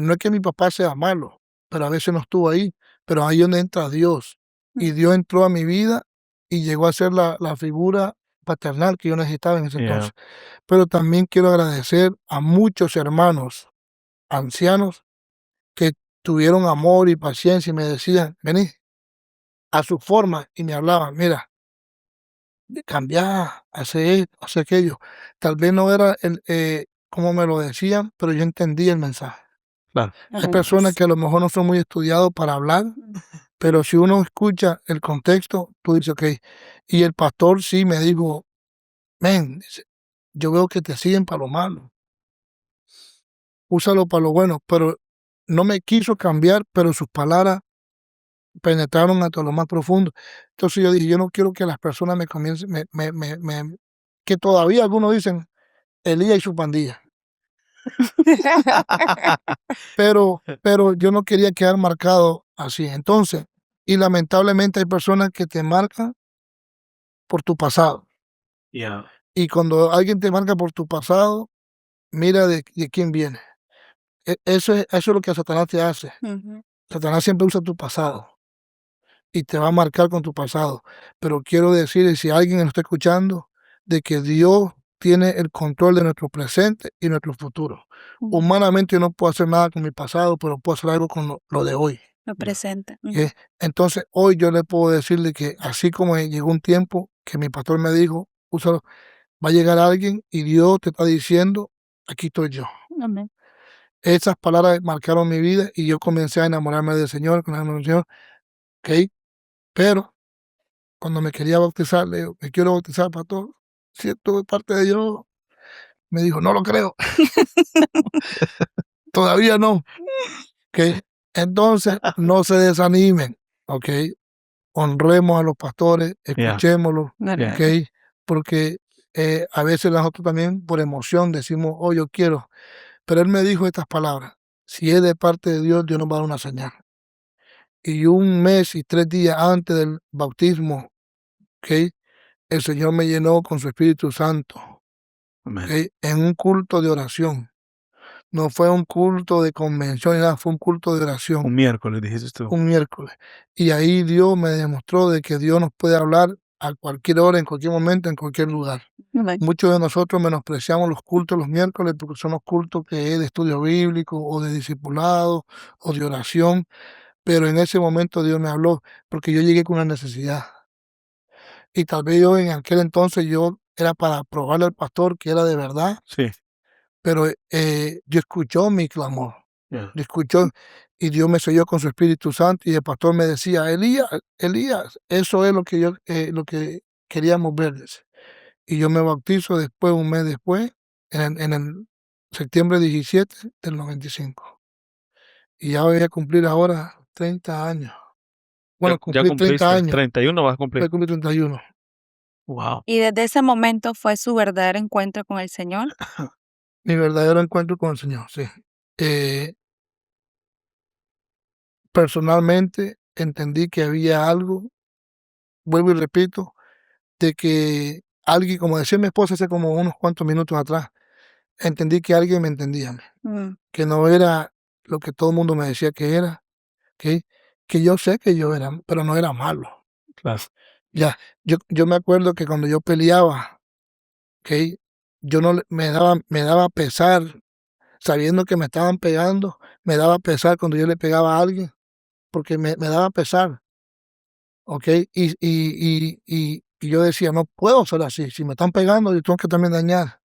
no es que mi papá sea malo, pero a veces no estuvo ahí, pero ahí es donde entra Dios. Y Dios entró a mi vida y llegó a ser la figura paternal que yo necesitaba en ese ya, entonces. Pero también quiero agradecer a muchos hermanos ancianos que tuvieron amor y paciencia y me decían, vení, a su forma, y me hablaban, mira, cambiar, hacer esto, hacer aquello. Tal vez no era como me lo decían, pero yo entendí el mensaje. Claro. Hay personas que a lo mejor no son muy estudiados para hablar, pero si uno escucha el contexto, tú dices, ok. Y el pastor sí me dijo, men, dice, yo veo que te siguen para lo malo. Úsalo para lo bueno, pero no me quiso cambiar, pero sus palabras penetraron hasta lo más profundo. Entonces yo dije, yo no quiero que las personas me comiencen, que todavía algunos dicen Elías y su pandilla, pero yo no quería quedar marcado así. Entonces, y lamentablemente hay personas que te marcan por tu pasado. Yeah. Y cuando alguien te marca por tu pasado, mira de quién viene. Eso es lo que Satanás te hace. Ujú. Satanás siempre usa tu pasado y te va a marcar con tu pasado. Pero quiero decirle, si alguien nos está escuchando, de que Dios tiene el control de nuestro presente y nuestro futuro. Ujú. Humanamente yo no puedo hacer nada con mi pasado, pero puedo hacer algo con lo de hoy. Lo presente. Ujú. ¿Ok? Entonces, hoy yo le puedo decirle que así como llegó un tiempo que mi pastor me dijo, úsalo, va a llegar alguien y Dios te está diciendo, aquí estoy yo. Amén. Esas palabras marcaron mi vida y yo comencé a enamorarme del Señor, ¿ok? Pero cuando me quería bautizar, le digo, me quiero bautizar, pastor, si esto es parte de Dios. Me dijo, no lo creo, todavía no. ¿Ok? Entonces, no se desanimen, ¿ok? Honremos a los pastores, Yeah. escuchémoslos, Verdad. ¿ok? Porque a veces nosotros también por emoción decimos, oh, yo quiero. Pero él me dijo estas palabras, si es de parte de Dios, Dios nos va a dar una señal. Y un mes y 3 días antes del bautismo, ¿ok? El Señor me llenó con su Espíritu Santo, Amén. ¿ok? En un culto de oración. No fue un culto de convención ni nada, fue un culto de oración. Un miércoles, dijiste tú. Un miércoles. Y ahí Dios me demostró de que Dios nos puede hablar a cualquier hora, en cualquier momento, en cualquier lugar. Amén. Muchos de nosotros menospreciamos los cultos los miércoles porque son los cultos que es de estudio bíblico o de discipulado o de oración, pero en ese momento Dios me habló porque yo llegué con una necesidad. Y tal vez yo en aquel entonces yo era para probarle al pastor que era de verdad, Sí. pero Dios escuchó mi clamor. Yeah. Lo escuchó y Dios me selló con su Espíritu Santo y el pastor me decía, Elías, Elías, eso es lo que yo lo que queríamos ver. Dice. Y yo me bautizo después, un mes después, en el septiembre 17 del 95. Y ya voy a cumplir ahora 30 años. Bueno, Ya cumplí 30 cumpliste. años. 31 vas a Voy cumplir. a cumplir 31. Wow. Y desde ese momento fue su verdadero encuentro con el Señor. Mi verdadero encuentro con el Señor, sí. Personalmente entendí que había algo, vuelvo y repito, de que alguien, como decía mi esposa hace como unos cuantos minutos atrás, entendí que alguien me entendía, Mm. que no era lo que todo el mundo me decía que era, ¿ok? Que yo sé que yo era, pero no era malo. Claro. Ya, yo me acuerdo que cuando yo peleaba, ¿ok? Yo no me daba pesar, sabiendo que me estaban pegando, me daba pesar cuando yo le pegaba a alguien, porque me daba pesar. ¿Ok? Y yo decía, no puedo ser así. Si me están pegando, yo tengo que también dañar.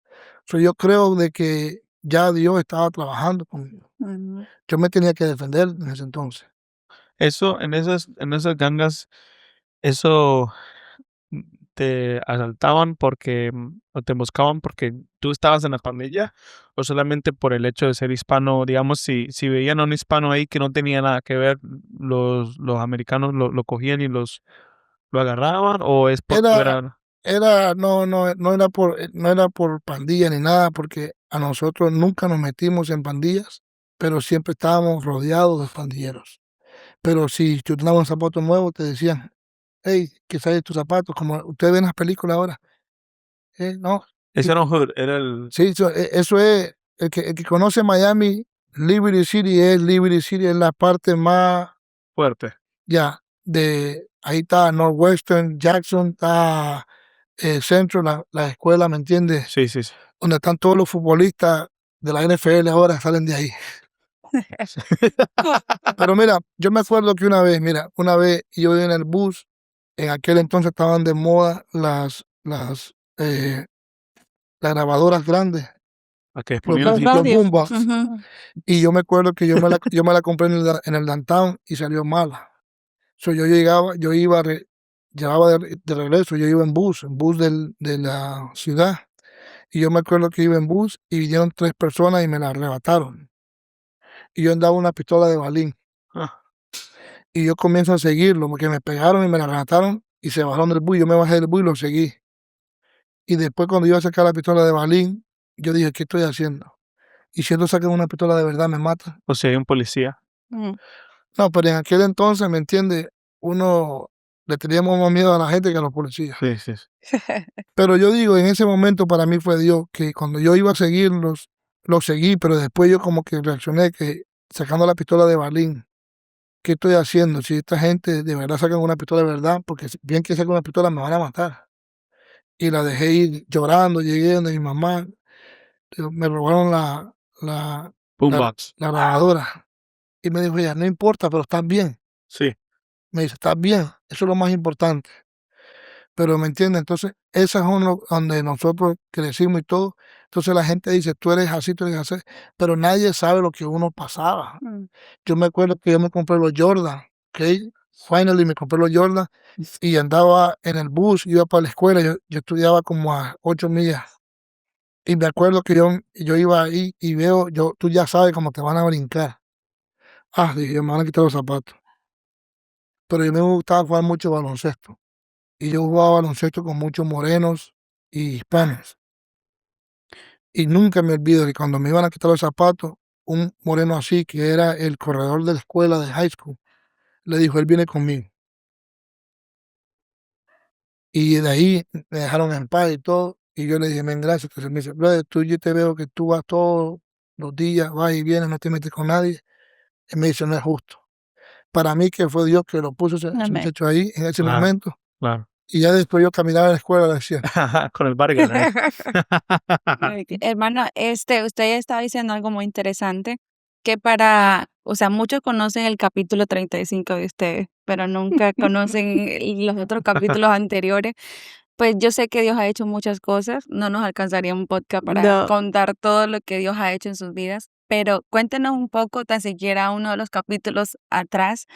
Yo creo de que ya Dios estaba trabajando conmigo. Ujú. Yo me tenía que defender en ese entonces. Eso, en esas gangas, eso te asaltaban porque, o te buscaban porque tú estabas en la pandilla, o solamente por el hecho de ser hispano, digamos, si veían a un hispano ahí que no tenía nada que ver, los americanos lo cogían y lo agarraban, o es porque Era, era, no era por pandilla ni nada, porque a nosotros nunca nos metimos en pandillas, pero siempre estábamos rodeados de pandilleros. Pero si tú tenías un zapato nuevo, te decían, hey, que sales tus zapatos, como ustedes ven en las películas ahora. No, ese era un hood, era el sí, eso es, el que conoce Miami, Liberty City es la parte más, fuerte. ya, ahí está Northwestern, Jackson, está Centro, la escuela, ¿me entiendes? Sí, sí, sí. Donde están todos los futbolistas de la NFL ahora, salen de ahí. Pero mira, yo me acuerdo que una vez yo en el bus, en aquel entonces estaban de moda las grabadoras grandes, A que los, ponían Los así. los radios. boombox. Ujú. Y yo me acuerdo que yo me la compré en el downtown y salió mala. So, llevaba de regreso, yo iba en bus de la ciudad. Y yo me acuerdo que iba en bus y vinieron 3 personas y me la arrebataron. Y yo andaba una pistola de balín. Ah, Y yo comienzo a seguirlo, porque me pegaron y me la arrebataron y se bajaron del bus. Yo me bajé del bus y lo seguí. Y después cuando iba a sacar la pistola de balín, yo dije, ¿qué estoy haciendo? Y si ellos sacan una pistola de verdad, me matan. o sea, hay un policía. Mm. No, pero en aquel entonces, ¿me entiendes? Uno le teníamos más miedo a la gente que a los policías. Sí, sí. Pero yo digo, en ese momento para mí fue Dios, que cuando yo iba a seguirlos, los seguí, pero después yo como que reaccioné que sacando la pistola de balín, ¿qué estoy haciendo? Si esta gente de verdad sacan una pistola de verdad, porque si bien que sacan una pistola me van a matar. Y la dejé ir llorando, llegué donde mi mamá, me robaron la, Boombox. la grabadora. Y me dijo ella, no importa, pero estás bien. Sí. Me dice, estás bien, eso es lo más importante. Pero me entiendes, entonces esa es donde nosotros crecimos y todo. Entonces la gente dice, tú eres así, pero nadie sabe lo que uno pasaba. Mm. Yo me acuerdo que yo me compré los Jordan, ¿ok? Finally me compré los Jordan y andaba en el bus, iba para la escuela, yo estudiaba como a 8 millas. Y me acuerdo que yo iba ahí y veo, tú ya sabes cómo te van a brincar. Ah, dije, me van a quitar los zapatos. Pero yo me gustaba jugar mucho baloncesto. Y yo jugaba baloncesto con muchos morenos y hispanos. Y nunca me olvido que cuando me iban a quitar los zapatos, un moreno así, que era el corredor de la escuela de high school, le dijo, él viene conmigo. Y de ahí me dejaron en paz y todo. Y yo le dije, men, gracias. Entonces me dice, brother, yo te veo que tú vas todos los días, vas y vienes, no te metes con nadie. Y me dice, no es justo. Para mí que fue Dios que lo puso ese Amén. muchacho ahí en ese Claro. momento. Claro. Y ya después yo caminaba a la escuela y decía, Con el Vargas, ¿eh? Hermano, usted estaba diciendo algo muy interesante, que o sea, muchos conocen el capítulo 35 de ustedes, pero nunca conocen los otros capítulos anteriores. Pues yo sé que Dios ha hecho muchas cosas, no nos alcanzaría un podcast para No. contar todo lo que Dios ha hecho en sus vidas, pero cuéntenos un poco, tan siquiera uno de los capítulos atrás,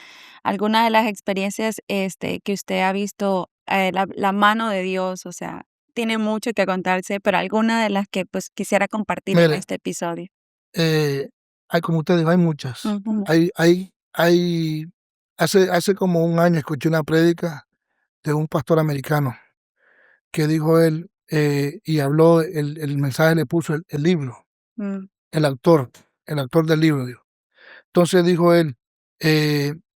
alguna de las experiencias que usted ha visto, la mano de Dios, o sea, tiene mucho que contarse, pero alguna de las que pues quisiera compartir en mire, este episodio. hay como ustedes dijo, hay muchas. Ujú. Hace como un año escuché una prédica de un pastor americano que dijo él y habló, el mensaje le puso el libro, Mm. el autor del libro. Dijo. Entonces dijo él,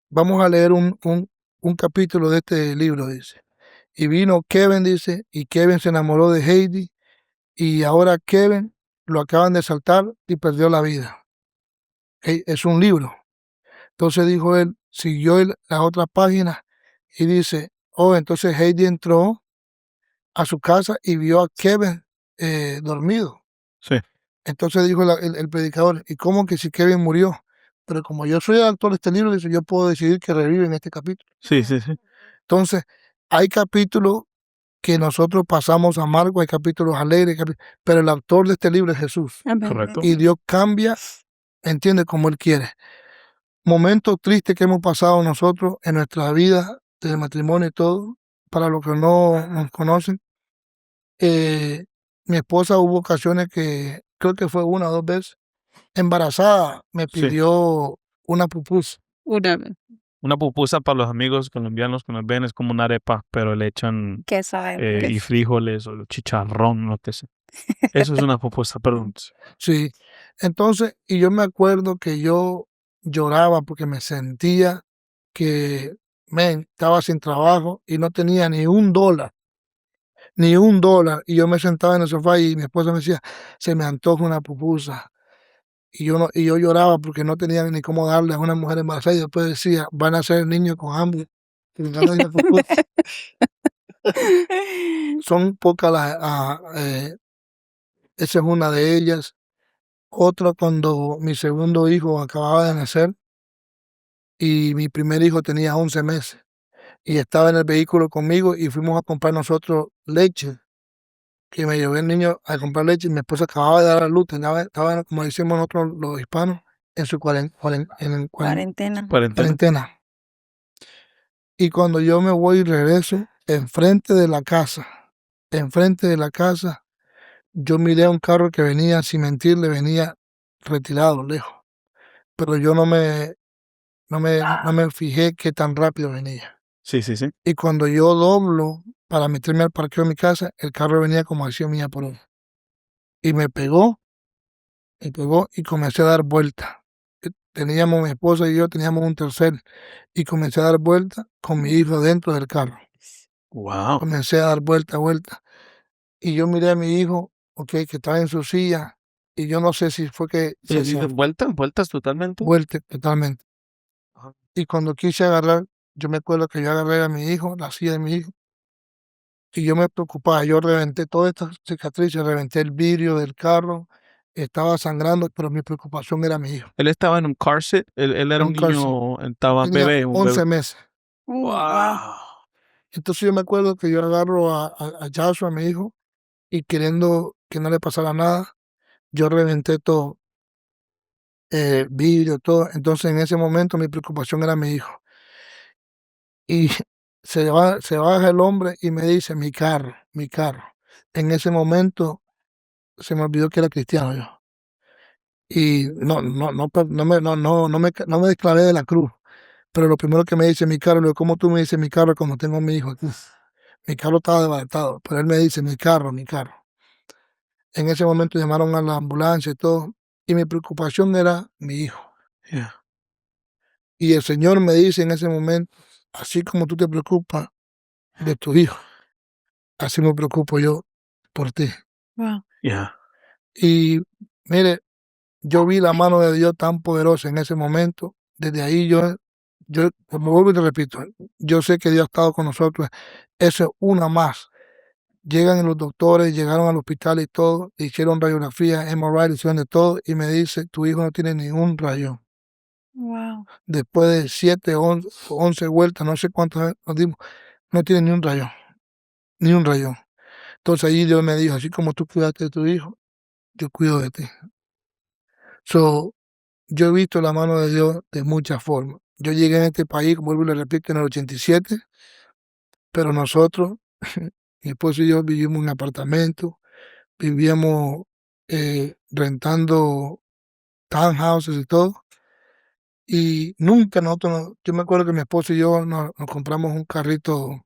vamos a leer un capítulo de este libro, dice. Y vino Kevin, dice, y Kevin se enamoró de Heidi y ahora Kevin lo acaban de saltar y perdió la vida. Es un libro. Entonces dijo él, siguió la otra página y dice, oh, entonces Heidi entró a su casa y vio a Kevin dormido. Sí. Entonces dijo el predicador, ¿y cómo que si Kevin murió? Pero como yo soy el autor de este libro, dice, yo puedo decidir que revive en este capítulo. Sí, sí, sí. Entonces, hay capítulos que nosotros pasamos amargos, hay capítulos alegres, pero el autor de este libro es Jesús. Amén. Correcto. Y Dios cambia, entiende, como Él quiere. Momentos tristes que hemos pasado nosotros en nuestra vida de matrimonio y todo, para los que no nos conocen. Mi esposa hubo ocasiones que, creo que fue 1 o 2 veces, embarazada, me Sí. pidió una pupusa. Una vez. Una pupusa para los amigos colombianos que nos ven es como una arepa, pero le echan ¿Qué sabe? y frijoles o chicharrón, no sé. Eso es una pupusa, perdón. Sí. Entonces, y yo me acuerdo que yo lloraba porque me sentía que estaba sin trabajo y no tenía ni $1. Ni $1. Y yo me sentaba en el sofá y mi esposa me decía, se me antoja una pupusa. Y yo lloraba porque no tenía ni cómo darle a una mujer embarazada. Y después decía, van a ser niños con hambre. Y me ganan la pupusa. Son pocas esa es una de ellas. Otra cuando mi segundo hijo acababa de nacer y mi primer hijo tenía 11 meses y estaba en el vehículo conmigo y fuimos a comprar nosotros leche, que me llevé el niño a comprar leche y mi esposa acababa de dar a luz, estaba, como decimos nosotros los hispanos, en su Cuarentena. cuarentena. Y cuando yo me voy y regreso, enfrente de la casa, yo miré a un carro que venía, sin mentirle, venía retirado, lejos. Pero yo no me fijé qué tan rápido venía. Sí, sí, sí. Y cuando yo doblo para meterme al parqueo de mi casa, el carro venía como a 100 millas por hora. Y me pegó y comencé a dar vueltas. Teníamos, mi esposa y yo teníamos un tercer y comencé a dar vueltas con mi hijo dentro del carro. Wow. Comencé a dar vueltas. Y yo miré a mi hijo, que estaba en su silla, y yo no sé si fue que se ¿Y vueltas totalmente? vuelta totalmente. Ajá. Y cuando quise agarrar, yo me acuerdo que yo agarré a mi hijo, la silla de mi hijo, y yo me preocupaba, yo reventé todas estas cicatrices, reventé el vidrio del carro, estaba sangrando, pero mi preocupación era mi hijo. Él estaba en un car seat, él era un Un car niño, estaba Tenía bebé, un 11 bebé. meses. Wow. Entonces yo me acuerdo que yo agarro a Joshua, a mi hijo, y queriendo que no le pasara nada, yo reventé todo, vidrio, todo. Entonces en ese momento mi preocupación era mi hijo. Y se baja el hombre y me dice, mi carro. En ese momento se me olvidó que era cristiano yo. Y no me declaré de la cruz. Pero lo primero que me dice mi carro, le digo, ¿cómo tú me dices mi carro cuando tengo a mi hijo aquí? Mi carro estaba desbaratado, pero él me dice, mi carro. En ese momento llamaron a la ambulancia y todo, y mi preocupación era mi hijo. Yeah. Y el Señor me dice en ese momento, así como tú te preocupas de tu hijo, así me preocupo yo por ti. Wow. Yeah. Y mire, yo vi la mano de Dios tan poderosa en ese momento. Desde ahí yo como vuelvo y te repito, yo sé que Dios ha estado con nosotros. Eso es una más. Llegan los doctores, llegaron al hospital y todo, le hicieron radiografía, MRI, le hicieron de todo, y me dice, tu hijo no tiene ningún rayón. Wow. Después de 7, 11 vueltas, no sé cuántas nos dimos, no tiene ni un rayón. Entonces ahí Dios me dijo, así como tú cuidaste de tu hijo, yo cuido de ti. So, yo he visto la mano de Dios de muchas formas. Yo llegué en este país, vuelvo y le repito, en el 87, pero nosotros, mi esposo y yo vivimos en un apartamento, vivíamos rentando townhouses y todo, y nunca yo me acuerdo que mi esposo y yo nos compramos un carrito,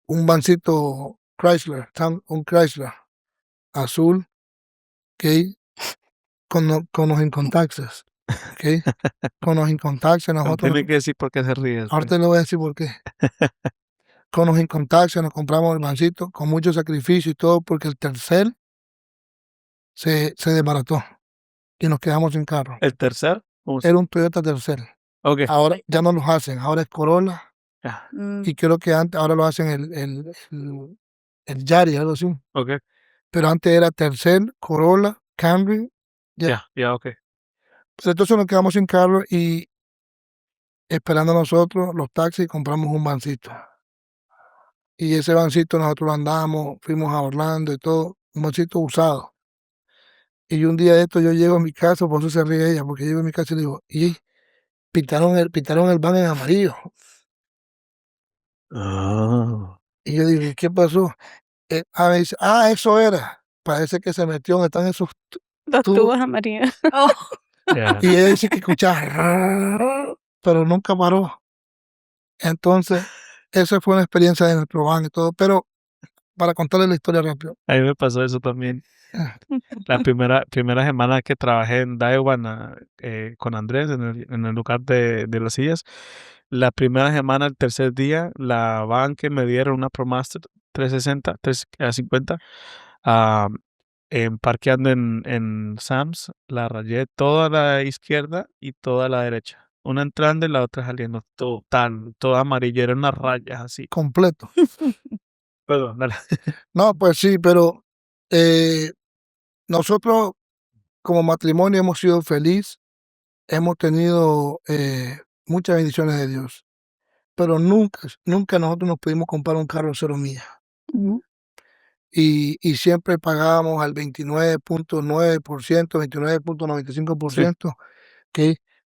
un vancito Chrysler, un Chrysler azul, ¿ok? Con los income taxes, ¿ok? Con los income taxes No nosotros, tiene que decir por qué se ríe. ahorita le voy a decir por qué. Con los income taxes nos compramos el vancito con mucho sacrificio y todo, porque el tercer se desbarató y nos quedamos sin carro. ¿El tercer? Era un Toyota tercer. Ok. Ahora ya no los hacen, ahora es Corolla, Yeah. y creo que antes, ahora lo hacen el Yaris, algo así. Ok. Pero antes era tercer, Corolla, Camry. Ya, ok. Pues entonces nos quedamos sin carro y esperando nosotros los taxis compramos un vancito. Y ese vancito nosotros lo andamos, fuimos a Orlando y todo, un vancito usado. Y un día de esto yo llego a mi casa, por eso se ríe ella, porque llego a mi casa y le digo, y pintaron el van en amarillo. Oh. Y yo digo, ¿qué pasó? Me dice, eso era. Parece que se metió donde están esos Los tubos. tubos amarillos. Oh. Yeah. Y ella dice que escuchaba, pero nunca paró. Entonces, esa fue una experiencia de nuestro van y todo. Pero para contarle la historia rápido. A mí me pasó eso también. La primera semana que trabajé en Daiwan con Andrés en el lugar de las sillas, la primera semana, el tercer día, la van que me dieron una ProMaster 360, 350, parqueando en Sam's, la rayé toda la izquierda y toda la derecha. Una entrando y la otra saliendo, toda amarilla, era unas rayas así. Completo. Perdón, dale. No, pues sí, pero nosotros como matrimonio hemos sido felices, hemos tenido muchas bendiciones de Dios, pero nunca nosotros nos pudimos comprar un carro 0 millas. Ujú. Y siempre pagábamos al 29.9%, 29.95%, ¿ok?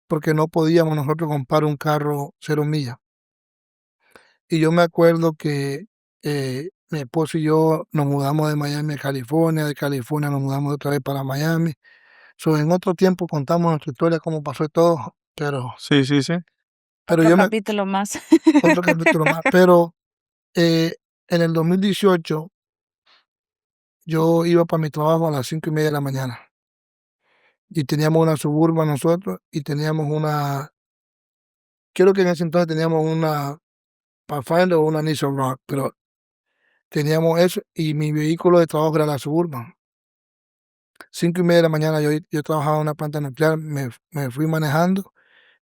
Porque no podíamos nosotros comprar un carro 0 millas. Y yo me acuerdo que mi esposo y yo nos mudamos de Miami a California, de California nos mudamos otra vez para Miami. En otro tiempo contamos nuestra historia, cómo pasó todo, pero Sí, sí, sí. pero Otro yo me capítulo más. otro capítulo más, pero en el 2018 yo iba para mi trabajo a las 5:30 de la mañana y teníamos una Suburban nosotros y teníamos creo que en ese entonces teníamos una Pathfinder o una Nissan Rock, pero teníamos eso y mi vehículo de trabajo era la Suburban. 5:30 de la mañana yo trabajaba en una planta nuclear, me fui manejando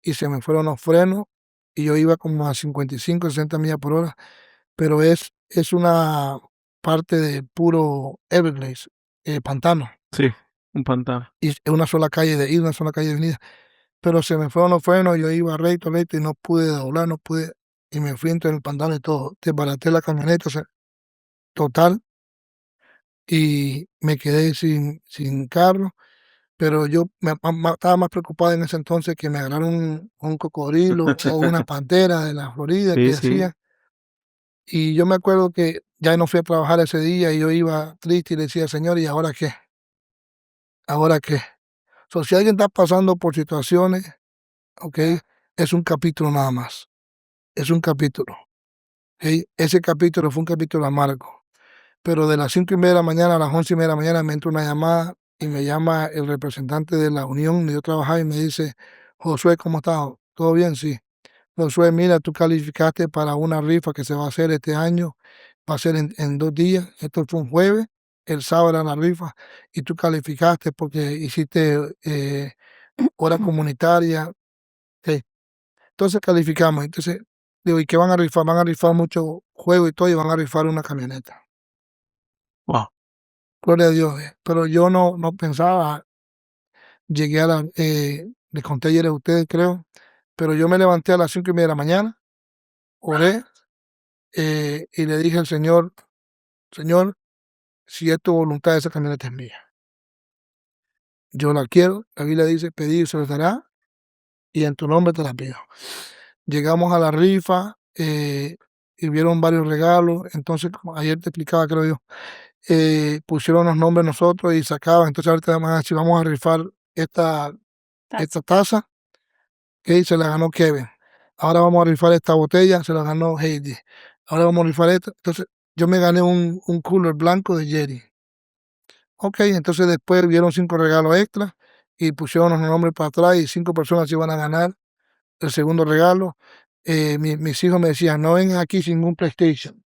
y se me fueron los frenos y yo iba como a 55, 60 millas por hora, pero es una parte de puro Everglades, pantano, Sí, un pantano. y es una sola calle de ida, una sola calle de venida, pero se me fueron los frenos, yo iba recto y no pude doblar, no pude, y me fui entre el pantano y todo, desbaraté la camioneta, total, y me quedé sin carro. Pero yo estaba más preocupado en ese entonces que me agarraron un cocodrilo o una pantera de la Florida Sí, que sí. decía. Y yo me acuerdo que ya no fui a trabajar ese día y yo iba triste y le decía, Señor, ¿y ahora qué? ¿Ahora qué? Si alguien está pasando por situaciones, ok, es un capítulo nada más. Es un capítulo. ¿Ok? Ese capítulo fue un capítulo amargo. Pero de las 5:30 de la mañana a las 11:30 de la mañana me entra una llamada y me llama el representante de la unión donde yo trabajaba y me dice, Josué, ¿cómo estás? ¿Todo bien? Sí. Josué, mira, tú calificaste para una rifa que se va a hacer este año, va a ser en 2 días. Esto fue un jueves, el sábado era la rifa y tú calificaste porque hiciste hora comunitaria. Ok. Entonces calificamos. Entonces digo, ¿y qué van a rifar? Van a rifar mucho juego y todo y van a rifar una camioneta. Wow. Gloria a Dios. Pero yo no pensaba, llegué les conté ayer a ustedes, creo, pero yo me levanté a las 5:30 de la mañana, oré y le dije al Señor, Señor, si es tu voluntad, esa camioneta es mía. Yo la quiero. La Biblia dice, pedir se les dará y en tu nombre te la pido. Llegamos a la rifa y vieron varios regalos. Entonces, como ayer te explicaba, creo yo, pusieron los nombres nosotros y sacaban. Entonces ahorita van a decir, vamos a rifar esta taza, que se la ganó Kevin. Ahora vamos a rifar esta botella, se la ganó Heidi. Ahora vamos a rifar esta. Entonces yo me gané un cooler blanco de Jerry. Ok, entonces después vieron 5 regalos extra y pusieron los nombres para atrás y 5 personas se iban a ganar el segundo regalo. Mis hijos me decían, no vengan aquí sin un PlayStation.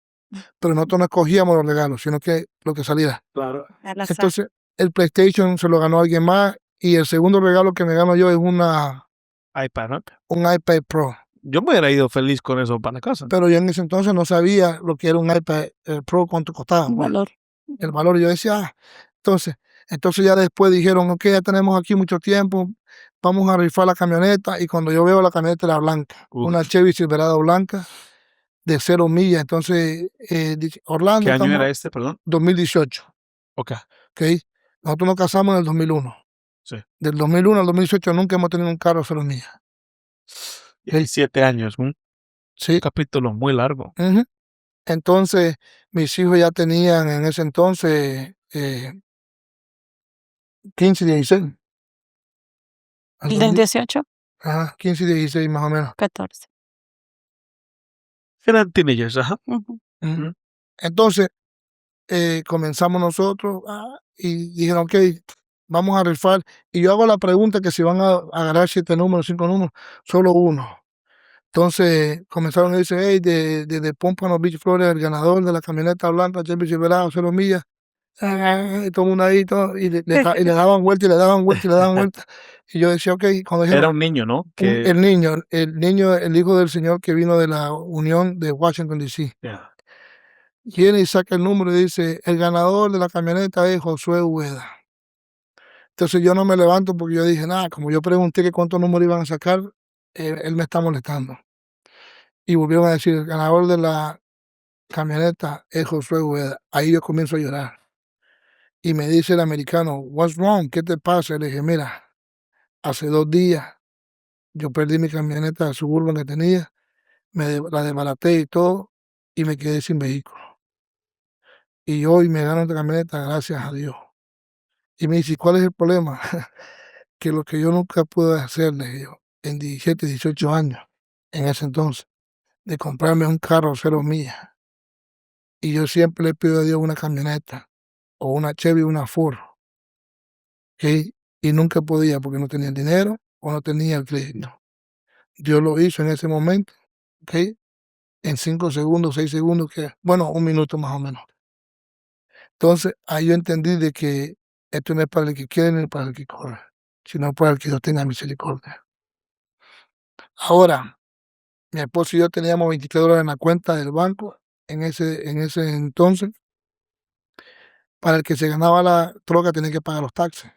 Pero nosotros no escogíamos los regalos, sino que lo que saliera. Claro. Al azar. Entonces, el PlayStation se lo ganó alguien más y el segundo regalo que me gano yo es iPad, ¿no? un iPad Pro. Yo me hubiera ido feliz con eso para la casa. Pero yo en ese entonces no sabía lo que era un iPad Pro, cuánto costaba. El valor. El valor. Yo decía, entonces ya después dijeron, ok, ya tenemos aquí mucho tiempo, vamos a rifar la camioneta. Y cuando yo veo la camioneta era blanca, Uf. una Chevy Silverado blanca de 0 millas. Entonces, dice, Orlando, ¿Qué año estamos era este, perdón? 2018. Ok. Ok. Nosotros nos casamos en el 2001. Sí. Del 2001 al 2018 nunca hemos tenido un carro 0 millas. 17 años, un Sí. capítulo muy largo. Ujú. Entonces, mis hijos ya tenían en ese entonces 15 y 16. Al El del 2000, 18, ajá, 15 y 16 más o menos. 14. Eran teenagers, ajá. Ujú. Ujú. Entonces, comenzamos nosotros y dijeron, ok, vamos a rifar. Y yo hago la pregunta que si van a agarrar 7 números, 5 números, solo uno. Entonces comenzaron a decir, hey, de Pompano Beach, Florida, el ganador de la camioneta blanca, Chevy Silverado, 0 millas. Y todo el mundo ahí, y le daban vuelta y le daban vuelta y le daban vuelta. Y yo decía, ok, cuando dijeron, Era un niño, ¿no? Que el niño, el hijo del señor que vino de la Unión de Washington, D.C. yeah. Viene y saca el número y dice, el ganador de la camioneta es Josué Ueda. Entonces yo no me levanto porque yo dije, nada, como yo pregunté que cuántos números iban a sacar, él me está molestando. Y volvieron a decir, el ganador de la camioneta es Josué Ujeda. Ahí yo comienzo a llorar. Y me dice el americano, what's wrong? ¿Qué te pasa? Y le dije, mira, hace 2 días yo perdí mi camioneta Suburban que tenía, la desbaraté y todo, y me quedé sin vehículo. Y hoy me gano esta camioneta, gracias a Dios. Y me dice, ¿cuál es el problema? Que lo que yo nunca pude hacer, le dije yo, en 17, 18 años, en ese entonces, de comprarme un carro 0 millas. Y yo siempre le pido a Dios una camioneta, o una Chevy, una Ford, ¿ok? Y nunca podía porque no tenía el dinero o no tenía el crédito. Dios lo hizo en ese momento, ¿ok? En 5 segundos, 6 segundos, bueno, 1 minuto más o menos. Entonces, ahí yo entendí de que esto no es para el que quiere ni para el que corre, sino para el que Dios tenga misericordia. Ahora, mi esposo y yo teníamos $23 en la cuenta del banco en ese entonces. Para el que se ganaba la troca tenía que pagar los taxes.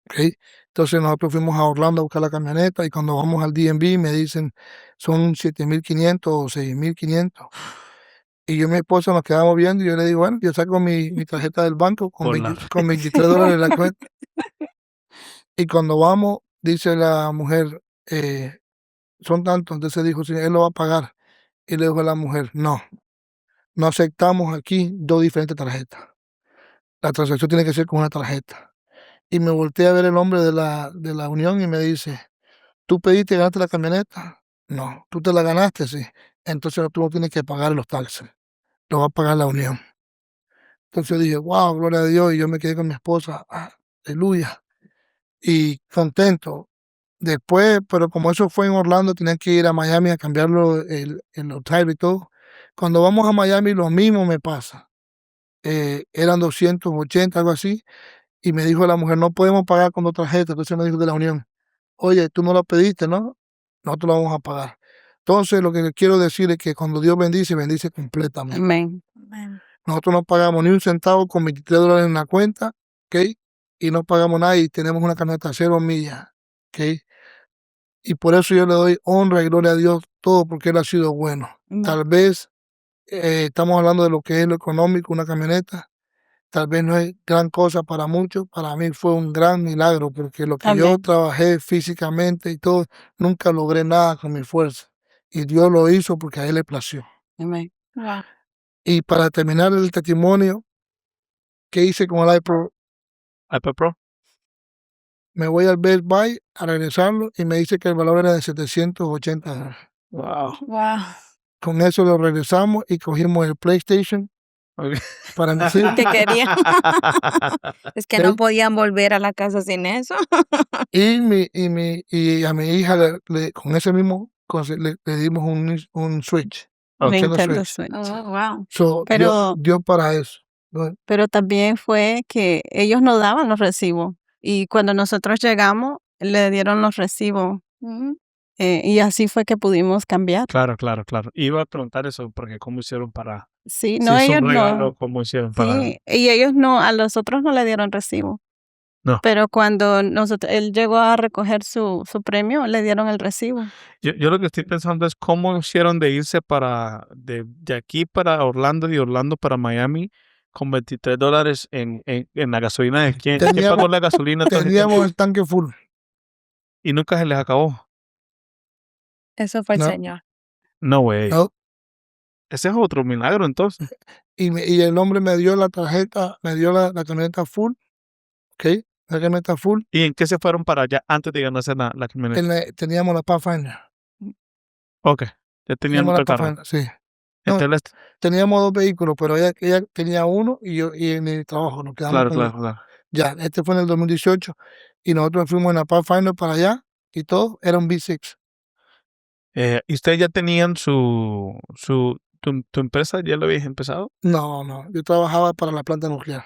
¿Ok? Entonces nosotros fuimos a Orlando a buscar la camioneta y cuando vamos al DMV me dicen son 7,500 o 6,500. Y yo y mi esposa nos quedamos viendo y yo le digo, bueno, yo saco mi tarjeta del banco con $23 en la cuenta. Y cuando vamos, dice la mujer, son tantos. Entonces dijo, sí, él lo va a pagar. Y le dijo a la mujer, no aceptamos aquí 2 diferentes tarjetas. La transacción tiene que ser con una tarjeta. Y me volteé a ver el hombre de la unión y me dice, ¿tú pediste y ganaste la camioneta? No. ¿Tú te la ganaste? Sí. Entonces tú no tienes que pagar los taxes. Lo va a pagar la unión. Entonces dije, wow, gloria a Dios. Y yo me quedé con mi esposa, aleluya. Y contento. Después, pero como eso fue en Orlando, tenía que ir a Miami a cambiarlo, el hotel y todo. Cuando vamos a Miami, lo mismo me pasa. Eran 280, algo así. Y me dijo la mujer, no podemos pagar con 2 tarjetas. Entonces me dijo de la unión, oye, tú no lo pediste, ¿no? Nosotros lo vamos a pagar. Entonces, lo que le quiero decir es que cuando Dios bendice, bendice completamente. Amén. Nosotros no pagamos ni un centavo con $23 en la cuenta, ¿ok? Y no pagamos nada y tenemos una camioneta 0 millas, ¿ok? Y por eso yo le doy honra y gloria a Dios todo porque Él ha sido bueno. Tal vez estamos hablando de lo que es lo económico, una camioneta. Tal vez no es gran cosa para muchos, para mí fue un gran milagro, porque lo que yo Amén. trabajé físicamente y todo, nunca logré nada con mi fuerza. Y Dios lo hizo porque a Él le plació. Amén. Wow. Y para terminar el testimonio que hice con el iPro, iPad Pro. me voy al Best Buy a regresarlo y me dice que el valor era de $780. Wow. Wow. Con eso lo regresamos y cogimos el PlayStation Ok. para mi hija. ¿Qué querían? Es que ¿Ok? no podían volver a la casa sin eso. Y a mi hija con ese mismo le dimos un Switch. Ok. Nintendo Nintendo Switch. Switch. Oh, wow. So, Pero, Dios para eso. ¿No? pero también fue que ellos nos daban los recibos y cuando nosotros llegamos le dieron los recibos Mm. y así fue que pudimos cambiar. Claro. Iba a preguntar eso porque cómo hicieron para, Sí, si no, es ellos un regalo, no. cómo hicieron para, Sí, y ellos no, a los otros no le dieron recibo. No. Pero cuando él llegó a recoger su premio, le dieron el recibo. yo lo que estoy pensando es cómo hicieron de irse de aquí para Orlando y Orlando para Miami con $23 en la gasolina de quién. ¿Quién pagó la gasolina todo ese tiempo? Teníamos el tanque full. Y nunca se les acabó. Eso fue el No. Señor. No, güey. ¿No? Ese es otro milagro entonces. Y el hombre me dio la tarjeta, me dio la camioneta full. ¿Ok? La camioneta full. ¿Y en qué se fueron para allá antes de ganarse la camioneta? Teníamos la Pathfinder. Ok. Ya tenían Teníamos la otro carro. Pathfinder, sí. No, Entonces, teníamos 2 vehículos, pero ella tenía uno y en el trabajo nos quedamos con uno. claro. Ya, este fue en el 2018 y nosotros fuimos en la Pathfinder para allá y todo era un V6. ¿Y ustedes ya tenían tu empresa? ¿Ya lo habías empezado? No, yo trabajaba para la planta nuclear.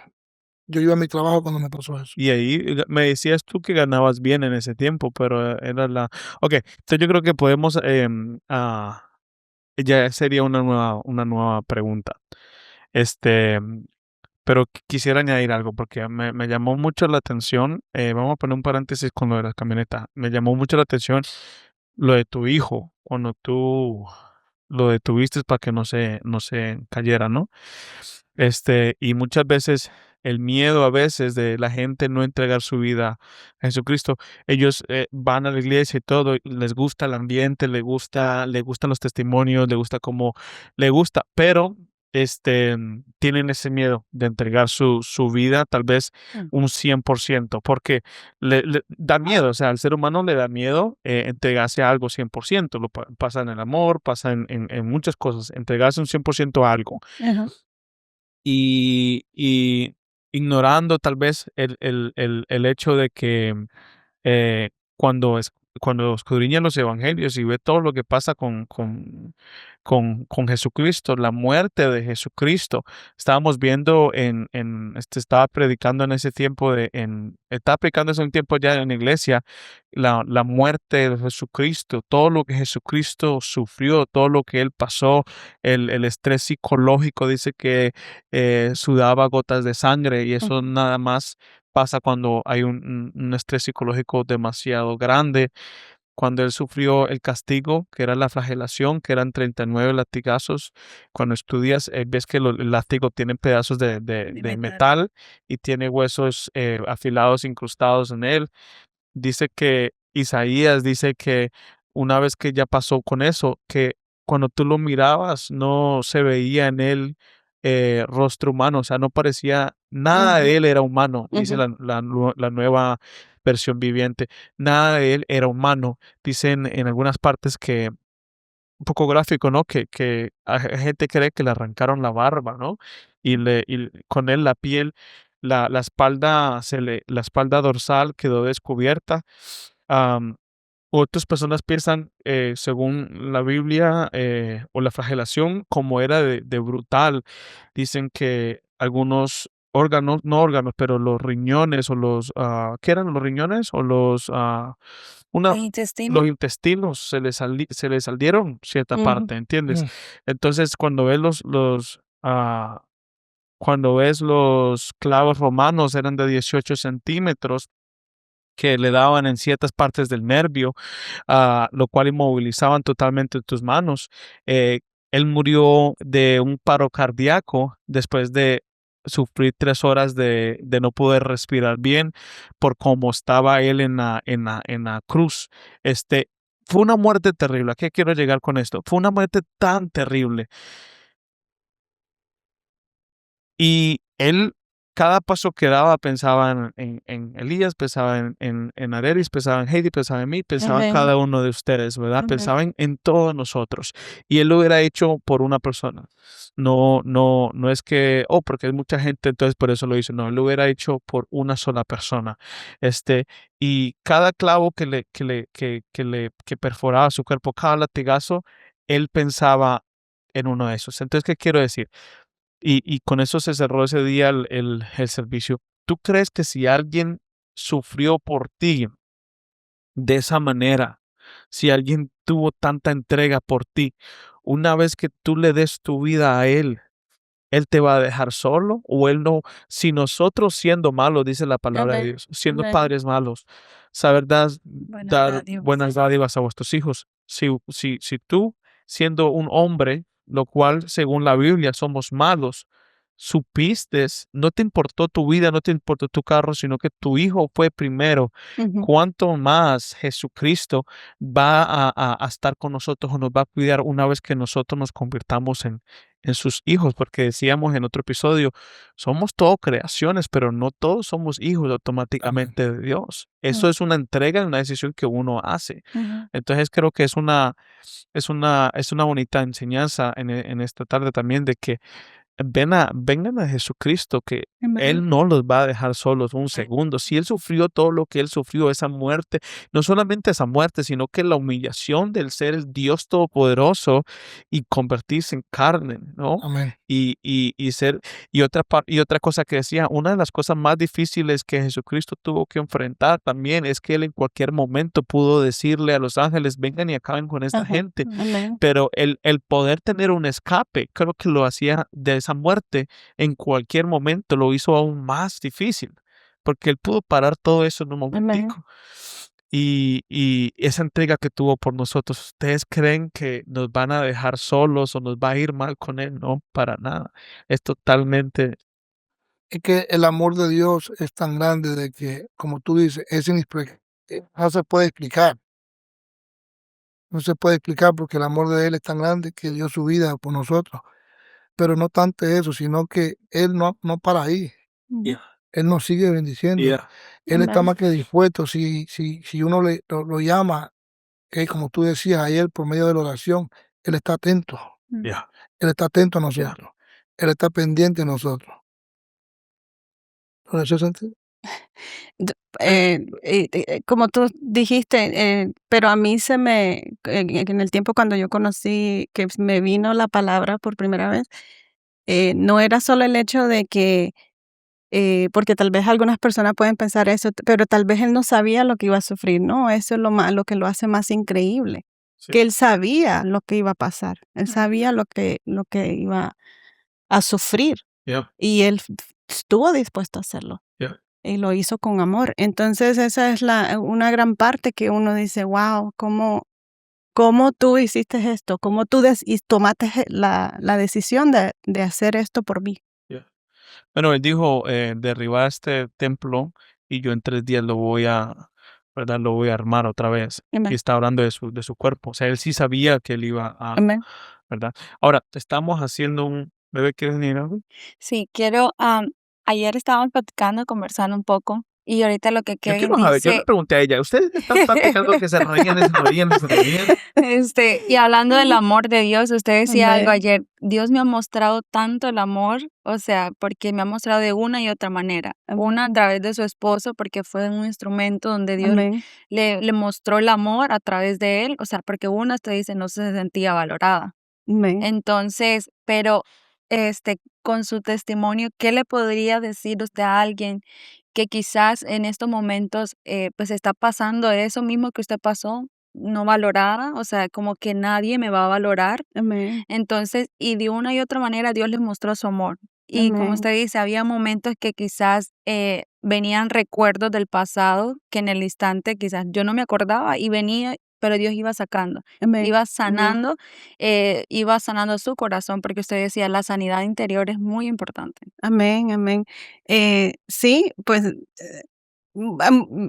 Yo iba a mi trabajo cuando me pasó eso. Y ahí me decías tú que ganabas bien en ese tiempo, pero era Ok, entonces yo creo que podemos, ya sería una nueva pregunta. Pero quisiera añadir algo porque me llamó mucho la atención. Vamos a poner un paréntesis con lo de la camioneta. Me llamó mucho la atención lo de tu hijo, cuando tú lo detuviste para que no se cayera, ¿no? Y muchas veces el miedo a veces de la gente no entregar su vida a Jesucristo. Ellos van a la iglesia y todo, y les gusta el ambiente, le gustan los testimonios, le gusta cómo le gusta, pero tienen ese miedo de entregar su vida, tal vez un 100%, porque le da miedo, o sea, al ser humano le da miedo entregarse a algo 100%. Pasa en el amor, pasa en muchas cosas, entregarse un 100% a algo Ajá. y ignorando tal vez el hecho de que eh, cuando, cuando escudriña los evangelios y ve todo lo que pasa con Jesucristo, la muerte de Jesucristo. Estábamos viendo estaba predicando en ese tiempo, estaba predicando en ese tiempo ya en la iglesia, la muerte de Jesucristo, todo lo que Jesucristo sufrió, todo lo que él pasó, el estrés psicológico, dice que sudaba gotas de sangre y eso nada más pasa cuando hay un estrés psicológico demasiado grande. Cuando él sufrió el castigo, que era la flagelación, que eran 39 latigazos. Cuando estudias, ves que el látigo tiene pedazos de metal y tiene huesos afilados incrustados en él. Dice que Isaías dice que una vez que ya pasó con eso, que cuando tú lo mirabas no se veía en él rostro humano, o sea, no parecía, nada de él era humano, dice Ujú. la nueva versión viviente, nada de él era humano. Dicen en algunas partes que, un poco gráfico, ¿no? Que gente cree que le arrancaron la barba, ¿no? Y con él la piel, la espalda, la espalda dorsal quedó descubierta. Am, Otras personas piensan, según la Biblia, o la flagelación, como era de brutal. Dicen que algunos órganos, no órganos, pero los riñones o ¿qué eran los riñones? O El intestino. los intestinos se le salieron cierta Ujú. parte, ¿entiendes? Mm. Entonces, cuando ves los clavos romanos eran de 18 centímetros que le daban en ciertas partes del nervio, lo cual inmovilizaban totalmente tus manos. Eh, Él murió de un paro cardíaco después de sufrir 3 horas de no poder respirar bien por cómo estaba él en la cruz. Fue una muerte terrible. ¿A qué quiero llegar con esto? Fue una muerte tan terrible. Y él, cada paso que daba, pensaba en Elías, pensaba en Arelis, pensaba en Heidi, pensaba en mí, pensaba en Amén. cada uno de ustedes, ¿verdad? Amén. Pensaba en todos nosotros. Y él lo hubiera hecho por una persona. No es que, porque hay mucha gente, entonces por eso lo hizo. No, él lo hubiera hecho por una sola persona. Y cada clavo que perforaba su cuerpo, cada latigazo, él pensaba en uno de esos. Entonces, ¿qué quiero decir? Y con eso se cerró ese día el servicio. ¿Tú crees que si alguien sufrió por ti de esa manera, si alguien tuvo tanta entrega por ti, una vez que tú le des tu vida a él te va a dejar solo o él no? Si nosotros siendo malos, dice la palabra de Amén. Dios, siendo Amén. padres malos, saber Buenas dar dádivas. buenas dádivas a vuestros hijos. Si tú, siendo un hombre, lo cual según la Biblia somos malos, supiste, no te importó tu vida, no te importó tu carro, sino que tu hijo fue primero. Ujú. ¿Cuánto más Jesucristo va a estar con nosotros o nos va a cuidar una vez que nosotros nos convirtamos en sus hijos? Porque decíamos en otro episodio, somos todo creaciones, pero no todos somos hijos Amén. automáticamente de Dios. Eso es una entrega, una decisión que uno hace. Ujú. Entonces creo que es una bonita enseñanza en esta tarde también de que vengan a Jesucristo, que Amén. Él no los va a dejar solos un segundo. Si Él sufrió todo lo que Él sufrió, esa muerte, no solamente esa muerte, sino que la humillación del ser el Dios Todopoderoso y convertirse en carne, ¿no? Amén. Y otra cosa que decía, una de las cosas más difíciles que Jesucristo tuvo que enfrentar también es que él en cualquier momento pudo decirle a los ángeles, vengan y acaben con esta Ajá. gente. Amén. Pero el poder tener un escape, creo que lo hacía de esa muerte en cualquier momento, lo hizo aún más difícil, porque él pudo parar todo eso en un Amén. momentico. Y esa entrega que tuvo por nosotros, ¿ustedes creen que nos van a dejar solos o nos va a ir mal con él? No, para nada. Es totalmente, Es que el amor de Dios es tan grande de que, como tú dices, no se puede explicar. No se puede explicar porque el amor de Él es tan grande que dio su vida por nosotros. Pero no tanto eso, sino que Él no para ahí. Ujú. Él nos sigue bendiciendo. Él está Amén. más que dispuesto. Si uno lo llama, como tú decías ayer, por medio de la oración, Él está atento. Mm. Él está atento a nosotros. Él está pendiente de nosotros. ¿No hace sentido? Como tú dijiste, pero a mí en el tiempo cuando yo conocí, que me vino la palabra por primera vez, no era solo el hecho de que, porque tal vez algunas personas pueden pensar eso, pero tal vez él no sabía lo que iba a sufrir, ¿no? Eso es lo que lo hace más increíble, que sí, él sabía lo que iba a pasar, él sabía lo que iba a sufrir yeah, y él estuvo dispuesto a hacerlo. yeah. Y lo hizo con amor. Entonces, esa es una gran parte que uno dice, wow, ¿cómo tú hiciste esto? ¿Cómo tú y tomaste la decisión de hacer esto por mí? Yeah. Bueno, él dijo, derribar este templo y yo en 3 días ¿verdad? Lo voy a armar otra vez. Y Amén. está hablando de su cuerpo. O sea, él sí sabía que él iba a, Amén. ¿verdad? Ahora, estamos haciendo un, ¿bebé quieres venir algo? Sí, ayer estábamos platicando, conversando un poco, y ahorita lo que Yo Kevin quiero saber, yo le dice, pregunté a ella, ¿ustedes están platicando que se reían, se reían, se reían? y hablando del amor de Dios, usted decía algo Amén. ayer, Dios me ha mostrado tanto el amor, o sea, porque me ha mostrado de una y otra manera. Una a través de su esposo, porque fue un instrumento donde Dios Amén. le mostró el amor a través de él, o sea, porque una, usted dice, no se sentía valorada. Amén. Entonces, pero con su testimonio, ¿qué le podría decir usted a alguien que quizás en estos momentos pues está pasando eso mismo que usted pasó, no valorada, o sea, como que nadie me va a valorar? Amén. Entonces, y de una y otra manera Dios les mostró su amor. Y como Amén. usted dice, había momentos que quizás venían recuerdos del pasado que en el instante quizás yo no me acordaba y venía, pero Dios iba sacando, Amén. iba Amén. iba sanando su corazón, porque usted decía, la sanidad interior es muy importante. Amén. Amén. Sí, pues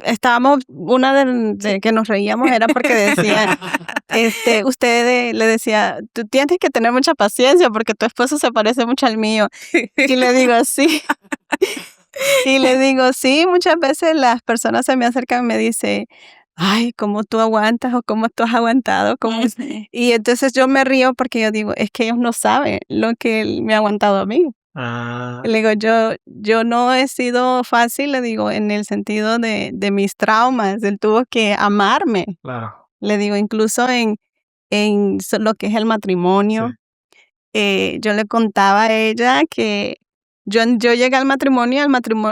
estábamos, una de que nos reíamos era porque decía, usted le decía, tú tienes que tener mucha paciencia porque tu esposo se parece mucho al mío. Y le digo, sí. Y le digo, sí, muchas veces las personas se me acercan y me dicen, ay, ¿cómo tú aguantas o cómo tú has aguantado? Ujú. Y entonces yo me río porque yo digo, es que ellos no saben lo que él me ha aguantado a mí. Ah, Le digo, yo no he sido fácil, le digo, en el sentido de mis traumas. Él tuvo que amarme. claro, Le digo, incluso en lo que es el matrimonio. sí. Yo le contaba a ella que yo llegué al matrimonio,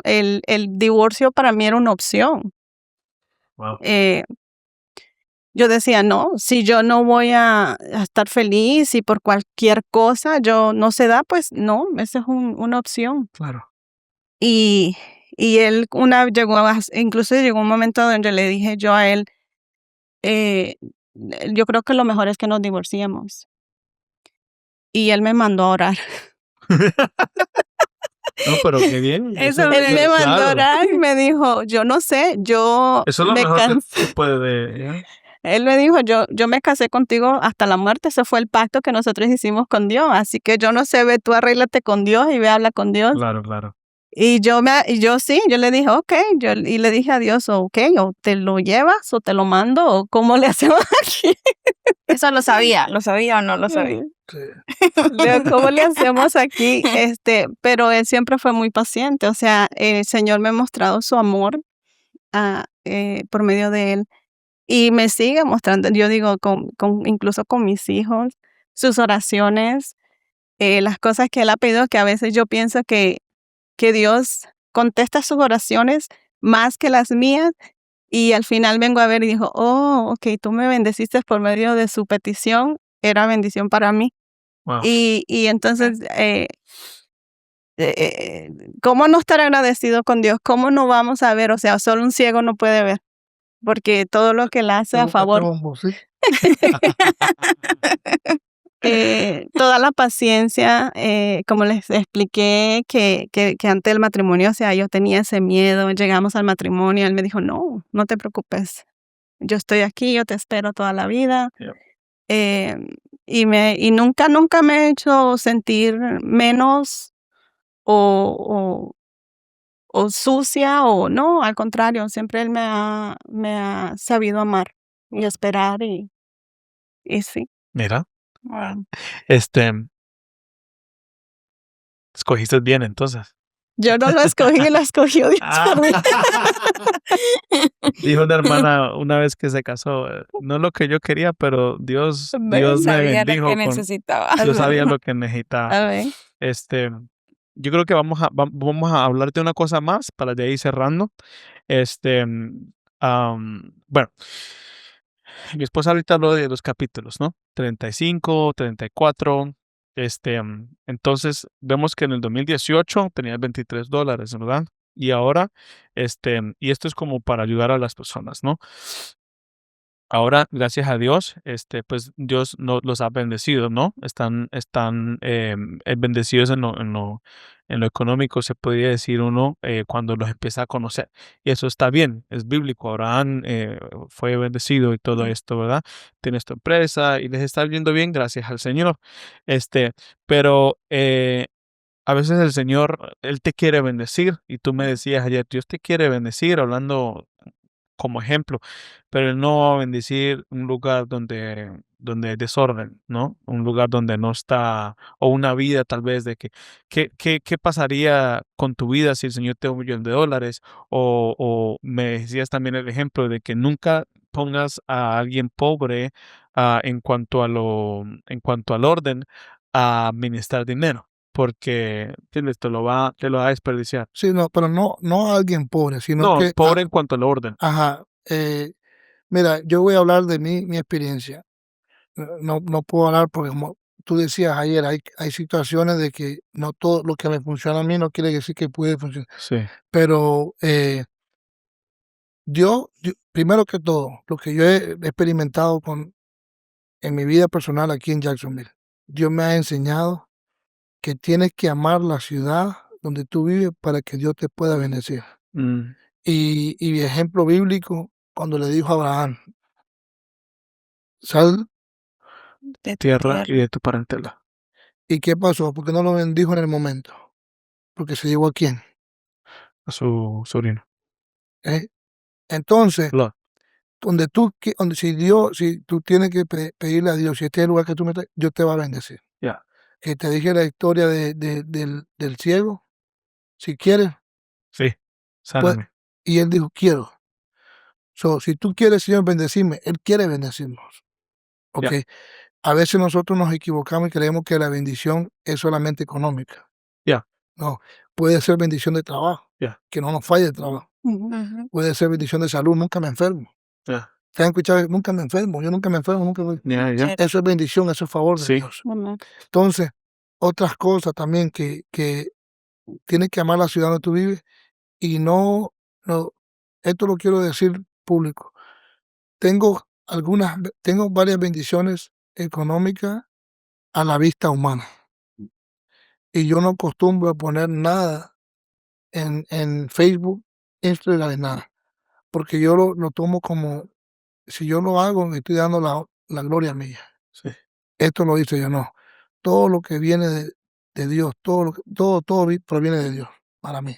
el divorcio para mí era una opción. Wow. Eh, yo decía, no, si yo no voy a estar feliz y por cualquier cosa yo no se da, pues no, esa es una opción. Claro. Y, y él incluso llegó un momento donde le dije yo a él, eh, yo creo que lo mejor es que nos divorciemos. Y él me mandó a orar. No, pero qué bien. Eso Él me mandó a claro. orar y me dijo, yo no sé, yo Eso es lo me mejor que cansé. se puede, ¿ya? Él me dijo, yo me casé contigo hasta la muerte, ese fue el pacto que nosotros hicimos con Dios, así que yo no sé, ve tú arréglate con Dios y ve habla con Dios. Claro, claro. Y yo le dije, ok, y le dije a Dios, ok, o te lo llevas o te lo mando, o cómo le hacemos aquí. Eso lo sabía o no lo sabía. Sí. ¿Cómo le hacemos aquí? Pero él siempre fue muy paciente, o sea, el Señor me ha mostrado su amor por medio de él. Y me sigue mostrando, yo digo, incluso con mis hijos, sus oraciones, las cosas que él ha pedido, que a veces yo pienso que Dios contesta sus oraciones más que las mías, y al final vengo a ver y dijo, oh, ok, tú me bendeciste por medio de su petición, era bendición para mí. Wow. Y entonces, ¿cómo no estar agradecido con Dios? ¿Cómo no vamos a ver? O sea, solo un ciego no puede ver, porque todo lo que él hace a favor, toda la paciencia, como les expliqué, que antes del matrimonio, o sea, yo tenía ese miedo, llegamos al matrimonio, él me dijo, no te preocupes, yo estoy aquí, yo te espero toda la vida. Yep. Y nunca me he hecho sentir menos o sucia, o no, al contrario, siempre él me ha sabido amar y esperar, y sí. Mira, Wow. escogiste bien entonces. Yo no lo escogí, lo escogió Dios por mí. Dijo una hermana una vez que se casó, no lo que yo quería, pero Dios me Sabía lo bendijo que con, necesitaba. yo sabía lo que necesitaba. Amén. Yo creo que vamos a hablar de una cosa más para de ahí cerrando. Bueno, mi esposa ahorita habló de los capítulos, ¿no? 35, 34. Entonces vemos que en el 2018 tenía $23, ¿verdad? Y ahora, y esto es como para ayudar a las personas, ¿no? Ahora, gracias a Dios, pues Dios los ha bendecido, ¿no? Están bendecidos en lo económico, se podría decir uno, cuando los empieza a conocer. Y eso está bien, es bíblico. Abraham fue bendecido y todo esto, ¿verdad? Tienes tu empresa y les está yendo bien, gracias al Señor. Pero a veces el Señor, Él te quiere bendecir, y tú me decías ayer, Dios te quiere bendecir, hablando como ejemplo, pero Él no va a bendecir un lugar donde hay desorden, ¿no? Un lugar donde no está, o una vida tal vez de que, ¿qué pasaría con tu vida si el Señor te da $1,000,000? O me decías también el ejemplo de que nunca pongas a alguien pobre, en cuanto al orden, a administrar dinero, porque ¿entiendes? Te lo va a desperdiciar. Sí, no, pero no a alguien pobre, sino No, que, pobre en cuanto al orden. ajá, mira, yo voy a hablar de mi experiencia. No puedo hablar porque, como tú decías ayer, hay situaciones de que no todo lo que me funciona a mí no quiere decir que puede funcionar. Sí. Pero primero que todo, lo que yo he experimentado en mi vida personal aquí en Jacksonville, Dios me ha enseñado que tienes que amar la ciudad donde tú vives para que Dios te pueda bendecir. Mm, Y mi ejemplo bíblico, cuando le dijo a Abraham, sal, De tierra y tierra. de tu parentela. ¿y qué pasó? Porque no lo bendijo en el momento. Porque se llegó a quién. A su sobrino. ¿Eh? Entonces, Lot. si tú tienes que pedirle a Dios, si este es el lugar que tú metes, Dios te va a bendecir. Ya. Que te dije la historia del ciego, si quieres, Sí. pues, Sáname. y él dijo, quiero. Si tú quieres, Señor, bendecirme, Él quiere bendecirnos. ¿Ok? Ya. A veces nosotros nos equivocamos y creemos que la bendición es solamente económica. Ya. No, puede ser bendición de trabajo, Ya. que no nos falle el trabajo. Ujú. Puede ser bendición de salud, nunca me enfermo. Ya. ¿Te han escuchado? Nunca me enfermo, yo nunca me enfermo, nunca me... Ya. Ya. Eso es bendición, eso es favor de Sí. Dios. Amén. Entonces, otras cosas también que tienes que amar la ciudad donde tú vives, y no, esto lo quiero decir público. Tengo varias bendiciones económicas a la vista humana, y yo no acostumbro a poner nada en Facebook, Instagram, ni nada, porque yo lo tomo como, si yo lo hago, me estoy dando la gloria mía. Sí. Esto lo hice yo, no. Todo lo que viene de Dios, todo proviene de Dios para mí.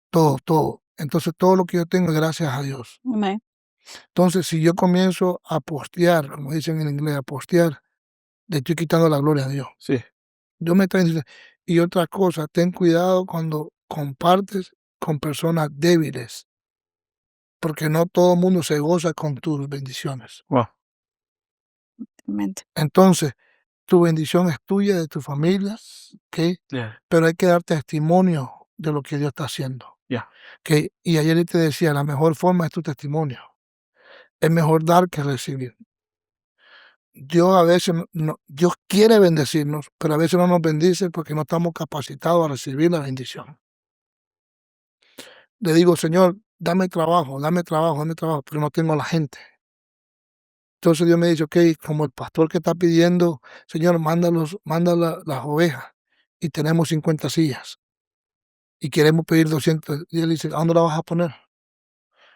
Todo. Entonces, todo lo que yo tengo es gracias a Dios. Amén. Entonces, si yo comienzo a postear, como dicen en inglés, a postear, le estoy quitando la gloria a Dios. Sí. Dios me está diciendo. Y otra cosa, ten cuidado cuando compartes con personas débiles, porque no todo el mundo se goza con tus bendiciones. Wow. Totalmente. Entonces, Tu bendición es tuya, de tu familia, ¿ok? Yeah. Pero hay que dar testimonio de lo que Dios está haciendo. Yeah. ¿Ok? Y ayer te decía, la mejor forma es tu testimonio. Es mejor dar que recibir. Dios a veces, Dios quiere bendecirnos, pero a veces no nos bendice porque no estamos capacitados a recibir la bendición. Le digo, Señor, dame trabajo, pero no tengo la gente. Entonces Dios me dice, ok, como el pastor que está pidiendo, Señor, manda las ovejas y tenemos 50 sillas y queremos pedir 200. Y él dice, ¿a dónde la vas a poner?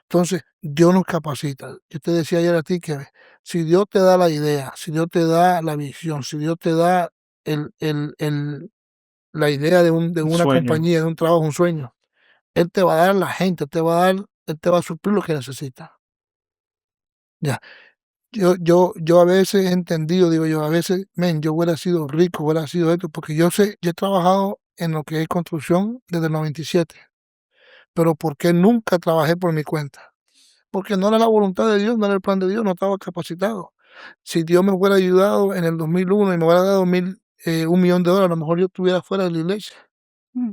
Entonces, Dios nos capacita. Yo te decía ayer a ti que si Dios te da la idea, si Dios te da la visión, si Dios te da la idea de una Sueño. compañía, de un trabajo, un sueño, Él te va a dar la gente, Él te va a suplir lo que necesitas. Ya. Yo a veces he entendido, digo yo, a veces, yo hubiera sido rico, hubiera sido esto, porque yo he trabajado en lo que es construcción desde el 97, pero ¿por qué nunca trabajé por mi cuenta? Porque no era la voluntad de Dios, no era el plan de Dios, no estaba capacitado. Si Dios me hubiera ayudado en el 2001 y me hubiera dado $1,000,000, a lo mejor yo estuviera fuera de la iglesia. Mm.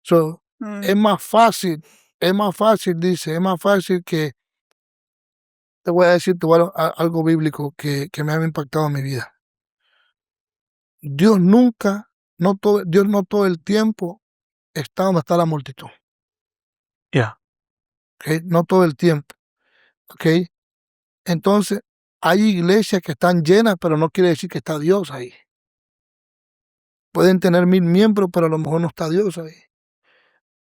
So, es más fácil, dice, es más fácil que, te voy a decir algo bíblico que me ha impactado en mi vida. Dios no todo el tiempo está donde está la multitud. Yeah. ¿Ok? No todo el tiempo. ¿Ok? Entonces, hay iglesias que están llenas, pero no quiere decir que está Dios ahí. Pueden tener 1,000 miembros, pero a lo mejor no está Dios ahí.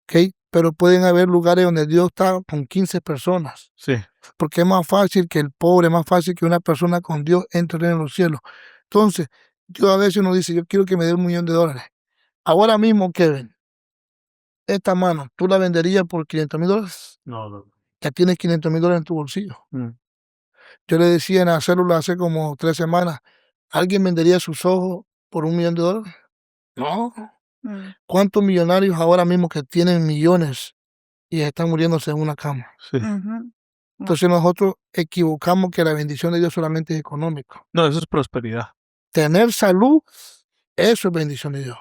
¿Ok? Pero pueden haber lugares donde Dios está con 15 personas. Sí. Porque es más fácil que el pobre, es más fácil que una persona con Dios entre en los cielos. Entonces, Dios a veces nos dice, yo quiero que me dé $1,000,000. Ahora mismo, Kevin, esta mano, ¿tú la venderías por $500,000? No. Ya tienes $500,000 en tu bolsillo. Mm. Yo le decía en la célula hace como 3 semanas, ¿alguien vendería sus ojos por $1,000,000? No. ¿Cuántos millonarios ahora mismo que tienen millones y están muriéndose en una cama? Sí. Entonces nosotros equivocamos que la bendición de Dios solamente es económica. No, eso es prosperidad. Tener salud, eso es bendición de Dios.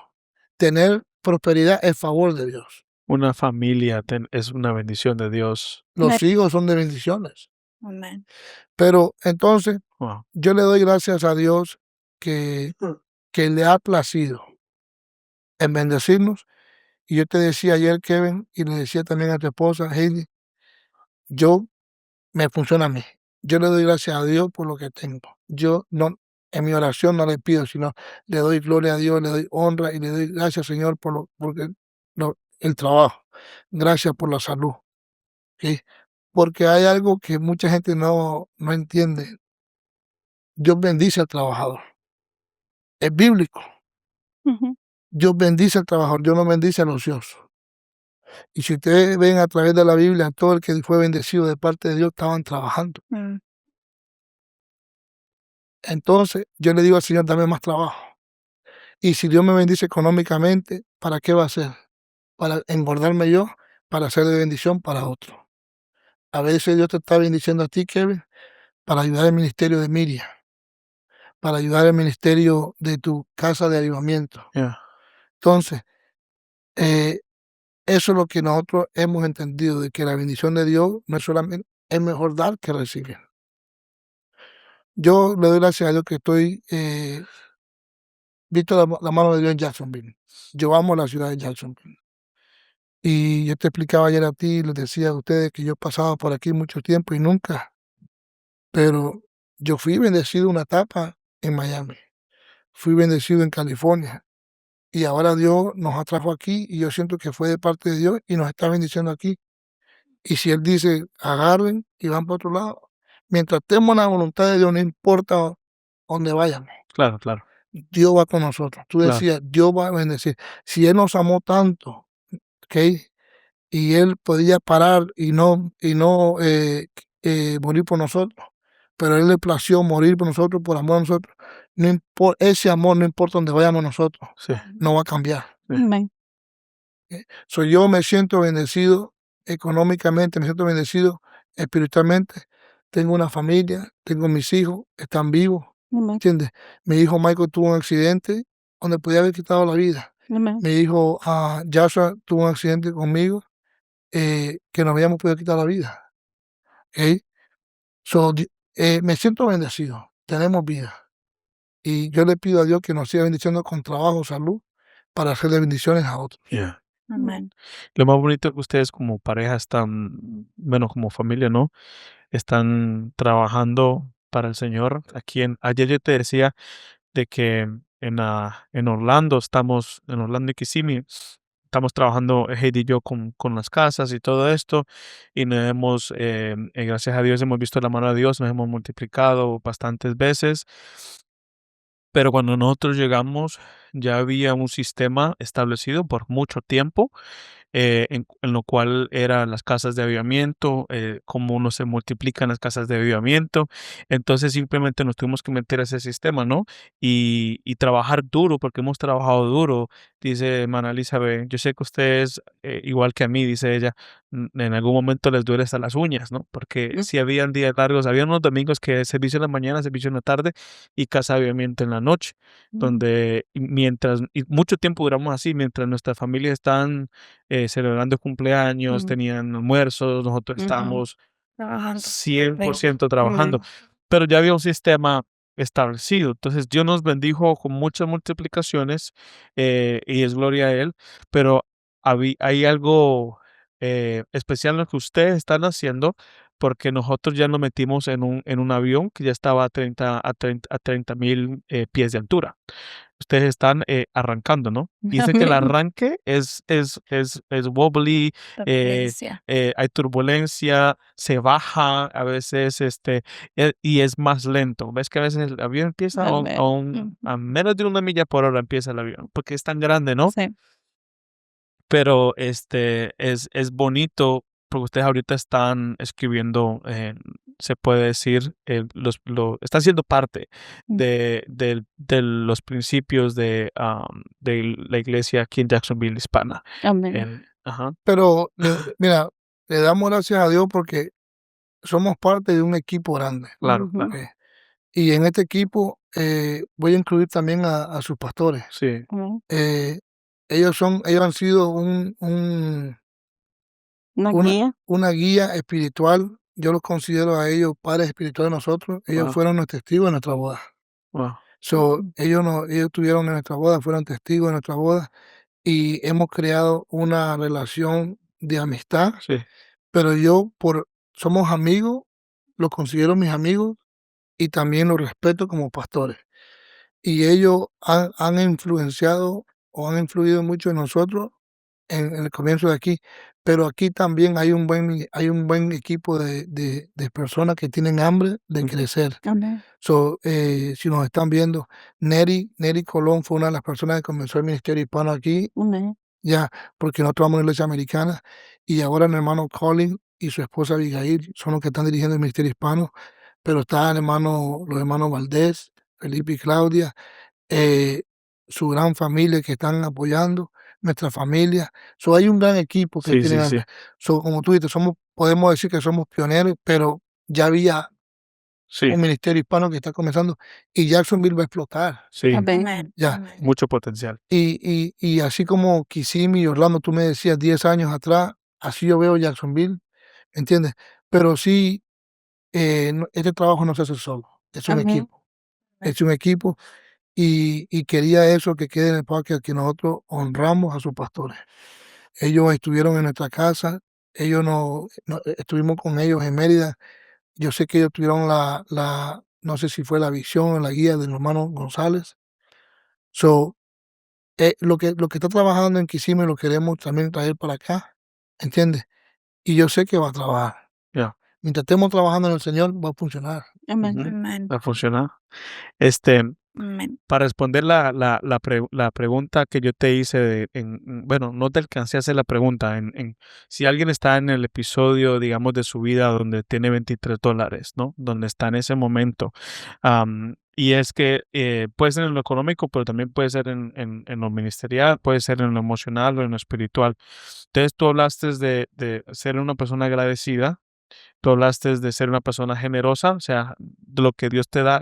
Tener prosperidad es favor de Dios. Una familia es una bendición de Dios. Los hijos son de bendiciones. Amén. Pero entonces Wow. yo le doy gracias a Dios que le ha placido en bendecirnos. Y yo te decía ayer, Kevin, y le decía también a tu esposa, Heidi, me funciona a mí. Yo le doy gracias a Dios por lo que tengo. Yo no, en mi oración no le pido, sino le doy gloria a Dios, le doy honra y le doy gracias, Señor, por el trabajo. Gracias por la salud. ¿Sí? Porque hay algo que mucha gente no entiende. Dios bendice al trabajador. Es bíblico. Ujú. Dios bendice al trabajador, Dios no bendice al ocioso. Y si ustedes ven a través de la Biblia, todo el que fue bendecido de parte de Dios estaban trabajando. Entonces, yo le digo al Señor, dame más trabajo. Y si Dios me bendice económicamente, ¿para qué va a ser? Para engordarme yo, para ser de bendición para otros. A veces Dios te está bendiciendo a ti, Kevin, para ayudar al ministerio de Miriam, para ayudar al ministerio de tu casa de avivamiento. Yeah. Entonces, eso es lo que nosotros hemos entendido, de que la bendición de Dios no es solamente, es mejor dar que recibir. Yo le doy gracias a Dios que estoy visto la mano de Dios en Jacksonville. Yo amo la ciudad de Jacksonville. Y yo te explicaba ayer a ti, les decía a ustedes que yo pasaba por aquí mucho tiempo y nunca, pero yo fui bendecido una etapa en Miami, fui bendecido en California y ahora Dios nos atrajo aquí y yo siento que fue de parte de Dios y nos está bendiciendo aquí. Y si Él dice, agarren y van para otro lado, mientras estemos en la voluntad de Dios, no importa dónde vayamos, Claro, claro. Dios va con nosotros. Tú Claro. decías, Dios va a bendecir. Si Él nos amó tanto, ¿ok? Y Él podía parar y no morir por nosotros, pero a Él le plació morir por nosotros, por amor a nosotros. Ese amor, no importa dónde vayamos nosotros, Sí. no va a cambiar. Amén. Yo me siento bendecido económicamente, me siento bendecido espiritualmente. Tengo una familia, tengo mis hijos, están vivos, Amén. ¿entiendes? Mi hijo Michael tuvo un accidente donde podía haber quitado la vida. Amén. Mi hijo Joshua tuvo un accidente conmigo que nos habíamos podido quitar la vida. ¿Ok? So, me siento bendecido. Tenemos vida. Y yo le pido a Dios que nos siga bendiciendo con trabajo, salud, para hacerle bendiciones a otros. Yeah. Amén. Lo más bonito es que ustedes como pareja están, bueno, como familia, ¿no? Están trabajando para el Señor. Ayer yo te decía de que en Orlando en Orlando y Kissimmee, estamos trabajando Heidi y yo con las casas y todo esto, y gracias a Dios hemos visto la mano de Dios, nos hemos multiplicado bastantes veces. Pero cuando nosotros llegamos, ya había un sistema establecido por mucho tiempo, en lo cual eran las casas de avivamiento, cómo uno se multiplican las casas de avivamiento. Entonces simplemente nos tuvimos que meter a ese sistema, ¿no? Y trabajar duro, porque hemos trabajado duro, dice hermana Elizabeth. Yo sé que ustedes, igual que a mí, dice ella, en algún momento les duele hasta las uñas, ¿no? Porque Mm. si habían días largos, había unos domingos que servicio en la mañana, servicio en la tarde y casa de avivamiento en la noche, donde y mucho tiempo duramos así, mientras nuestras familias están celebrando cumpleaños, Mm. tenían almuerzos, nosotros Ujú. estábamos Trabajando. 100% trabajando, pero ya había un sistema establecido. Entonces Dios nos bendijo con muchas multiplicaciones y es gloria a Él, pero hay algo especial en lo que ustedes están haciendo porque nosotros ya nos metimos en un avión que ya estaba a 30,000 pies de altura. Ustedes están arrancando, ¿no? Y dicen que el Amén. arranque es wobbly, Turbulencia. hay turbulencia, se baja a veces, y es más lento. ¿Ves que a veces el avión empieza Amén. Ujú. a menos de 1 milla por hora empieza el avión, porque es tan grande, ¿no? Sí. Pero es bonito porque ustedes ahorita están escribiendo, se puede decir, están siendo parte Mm. de los principios de la iglesia aquí en Jacksonville Hispana. Amén. Ajá, Pero, mira, le damos gracias a Dios porque somos parte de un equipo grande. claro, Ujú. claro. ¿Ok? Y en este equipo voy a incluir también a sus pastores. Sí, Amén. Ellos han sido Una una, guía. una guía espiritual. Yo los considero a ellos padres espirituales de nosotros. Ellos wow, fueron los testigos de nuestra boda. wow, So, ellos estuvieron en nuestra boda, fueron testigos de nuestra boda y hemos creado una relación de amistad. sí, Pero somos amigos, los considero mis amigos y también los respeto como pastores. Y ellos han influenciado o han influido mucho en nosotros en el comienzo de aquí, pero aquí también hay un buen equipo de personas que tienen hambre de ujú, crecer. Amén. So, si nos están viendo, Neri Colón fue una de las personas que comenzó el ministerio hispano aquí, Amén. ya, porque nosotros vamos a la iglesia americana, y ahora el hermano Colin y su esposa Abigail son los que están dirigiendo el ministerio hispano, pero están los hermanos Valdés, Felipe y Claudia, su gran familia que están apoyando, nuestra familia. So, hay un gran equipo que sí, tiene sí, sí, hambre. So, como tú dices, podemos decir que somos pioneros, pero ya había sí, un ministerio hispano que está comenzando y Jacksonville va a explotar. sí, Amén. Amén. Ya. Amén. mucho potencial. Y así como Kissimmee y Orlando, tú me decías 10 años atrás, así yo veo Jacksonville, ¿entiendes? Pero sí, este trabajo no se hace solo, es un Amén. equipo, es un equipo y quería eso que quede en el podcast, que nosotros honramos a sus pastores. Ellos estuvieron en nuestra casa, estuvimos con ellos en Mérida. Yo sé que ellos tuvieron no sé si fue la visión o la guía del hermano González. So, lo que está trabajando en Kissimmee lo queremos también traer para acá, ¿entiendes? Y yo sé que va a trabajar. Ya. Mientras estemos trabajando en el Señor, va a funcionar. Amén. Ujú, Amén. va a funcionar. Este, Amén. Para responder la pregunta que yo te hice, bueno, no te alcancé a hacer la pregunta, si alguien está en el episodio, digamos, de su vida donde tiene $23, ¿no? Donde está en ese momento. Y es que puede ser en lo económico, pero también puede ser en lo ministerial, puede ser en lo emocional o en lo espiritual. Entonces tú hablaste de ser una persona agradecida, tú hablaste de ser una persona generosa, o sea, de lo que Dios te da.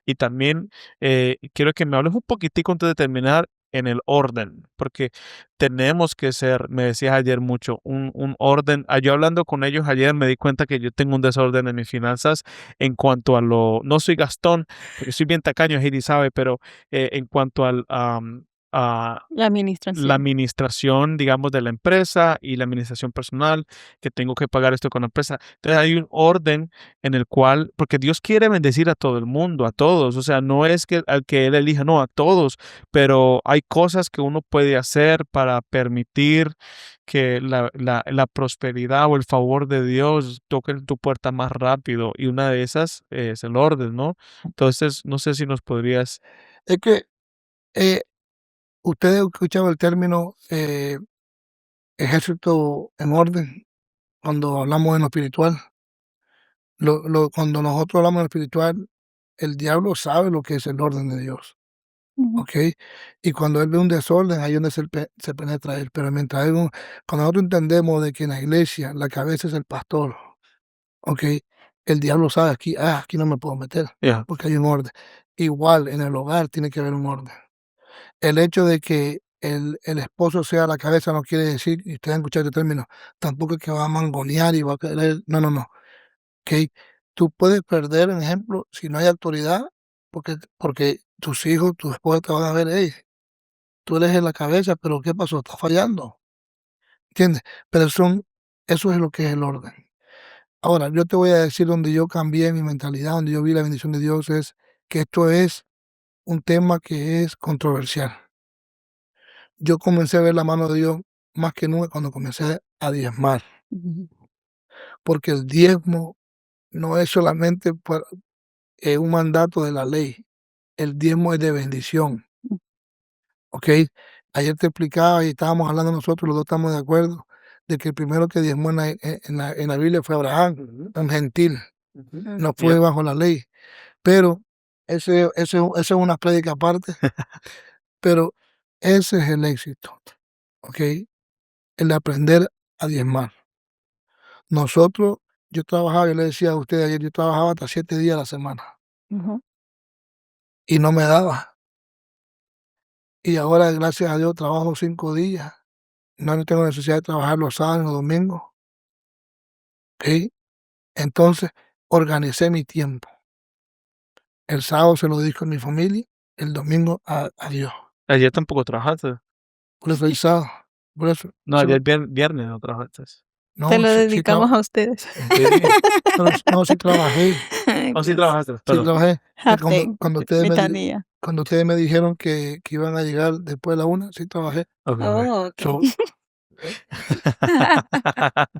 Y también quiero que me hables un poquitico antes de terminar en el orden, porque tenemos que ser, me decías ayer mucho, un orden. Yo hablando con ellos ayer me di cuenta que yo tengo un desorden en mis finanzas en cuanto a no soy Gastón, porque soy bien tacaño, Heidi sabe, pero en cuanto a La la administración. administración, digamos, de la empresa y la administración personal, que tengo que pagar esto con la empresa. Entonces hay un orden en el cual, porque Dios quiere bendecir a todo el mundo, a todos, o sea, no es que al que Él elija, no, a todos, pero hay cosas que uno puede hacer para permitir que la prosperidad o el favor de Dios toque tu puerta más rápido, y una de esas es el orden, ¿no? Entonces, no sé si nos podrías... Es que eh, ustedes han escuchado el término ejército en orden cuando hablamos en lo espiritual. Cuando nosotros hablamos en lo espiritual, el diablo sabe lo que es el orden de Dios, Ujú. ¿ok? Y cuando él ve un desorden, ahí es donde se penetra él. Pero mientras cuando nosotros entendemos de que en la iglesia la cabeza es el pastor, ¿ok? El diablo sabe aquí no me puedo meter Ya. porque hay un orden. Igual en el hogar tiene que haber un orden. El hecho de que el esposo sea la cabeza no quiere decir, y ustedes han escuchado este término, tampoco es que va a mangonear y va a querer, no. ¿Ok? Tú puedes perder, en ejemplo, si no hay autoridad, porque tus hijos, tu esposa te van a ver, hey, tú eres en la cabeza, pero ¿qué pasó? Está fallando, ¿entiendes? Pero eso es lo que es el orden. Ahora, yo te voy a decir donde yo cambié mi mentalidad, donde yo vi la bendición de Dios, es que esto es un tema que es controversial. Yo comencé a ver la mano de Dios más que nunca cuando comencé a diezmar, Ujú. porque el diezmo no es solamente un mandato de la ley, el diezmo es de bendición, ¿ok? Ayer te explicaba y estábamos hablando nosotros, los dos estamos de acuerdo, de que el primero que diezmó en la Biblia fue Abraham, un gentil, no fue Ya. bajo la ley. Pero esa es una prédica aparte, pero ese es el éxito, ¿ok? El aprender a diezmar. Nosotros, yo le decía a ustedes ayer, yo trabajaba hasta 7 días a la semana Ujú. y no me daba. Y ahora, gracias a Dios, trabajo 5 días. No tengo necesidad de trabajar los sábados y los domingos, ¿ok? Entonces, organicé mi tiempo. El sábado se lo dedico a mi familia, el domingo a Dios. Ayer tampoco trabajaste. Por eso el sábado, por eso, No, ayer viernes no trabajaste. Te no, lo sí, dedicamos a ustedes. no, sí trabajé, Ay, Oh, sí Dios. trabajaste, sí perdón. trabajé. Y Half day, mitad día. cuando ustedes me dijeron que iban a llegar después de la 1, sí trabajé. Ok, ok. Oh, ok. So,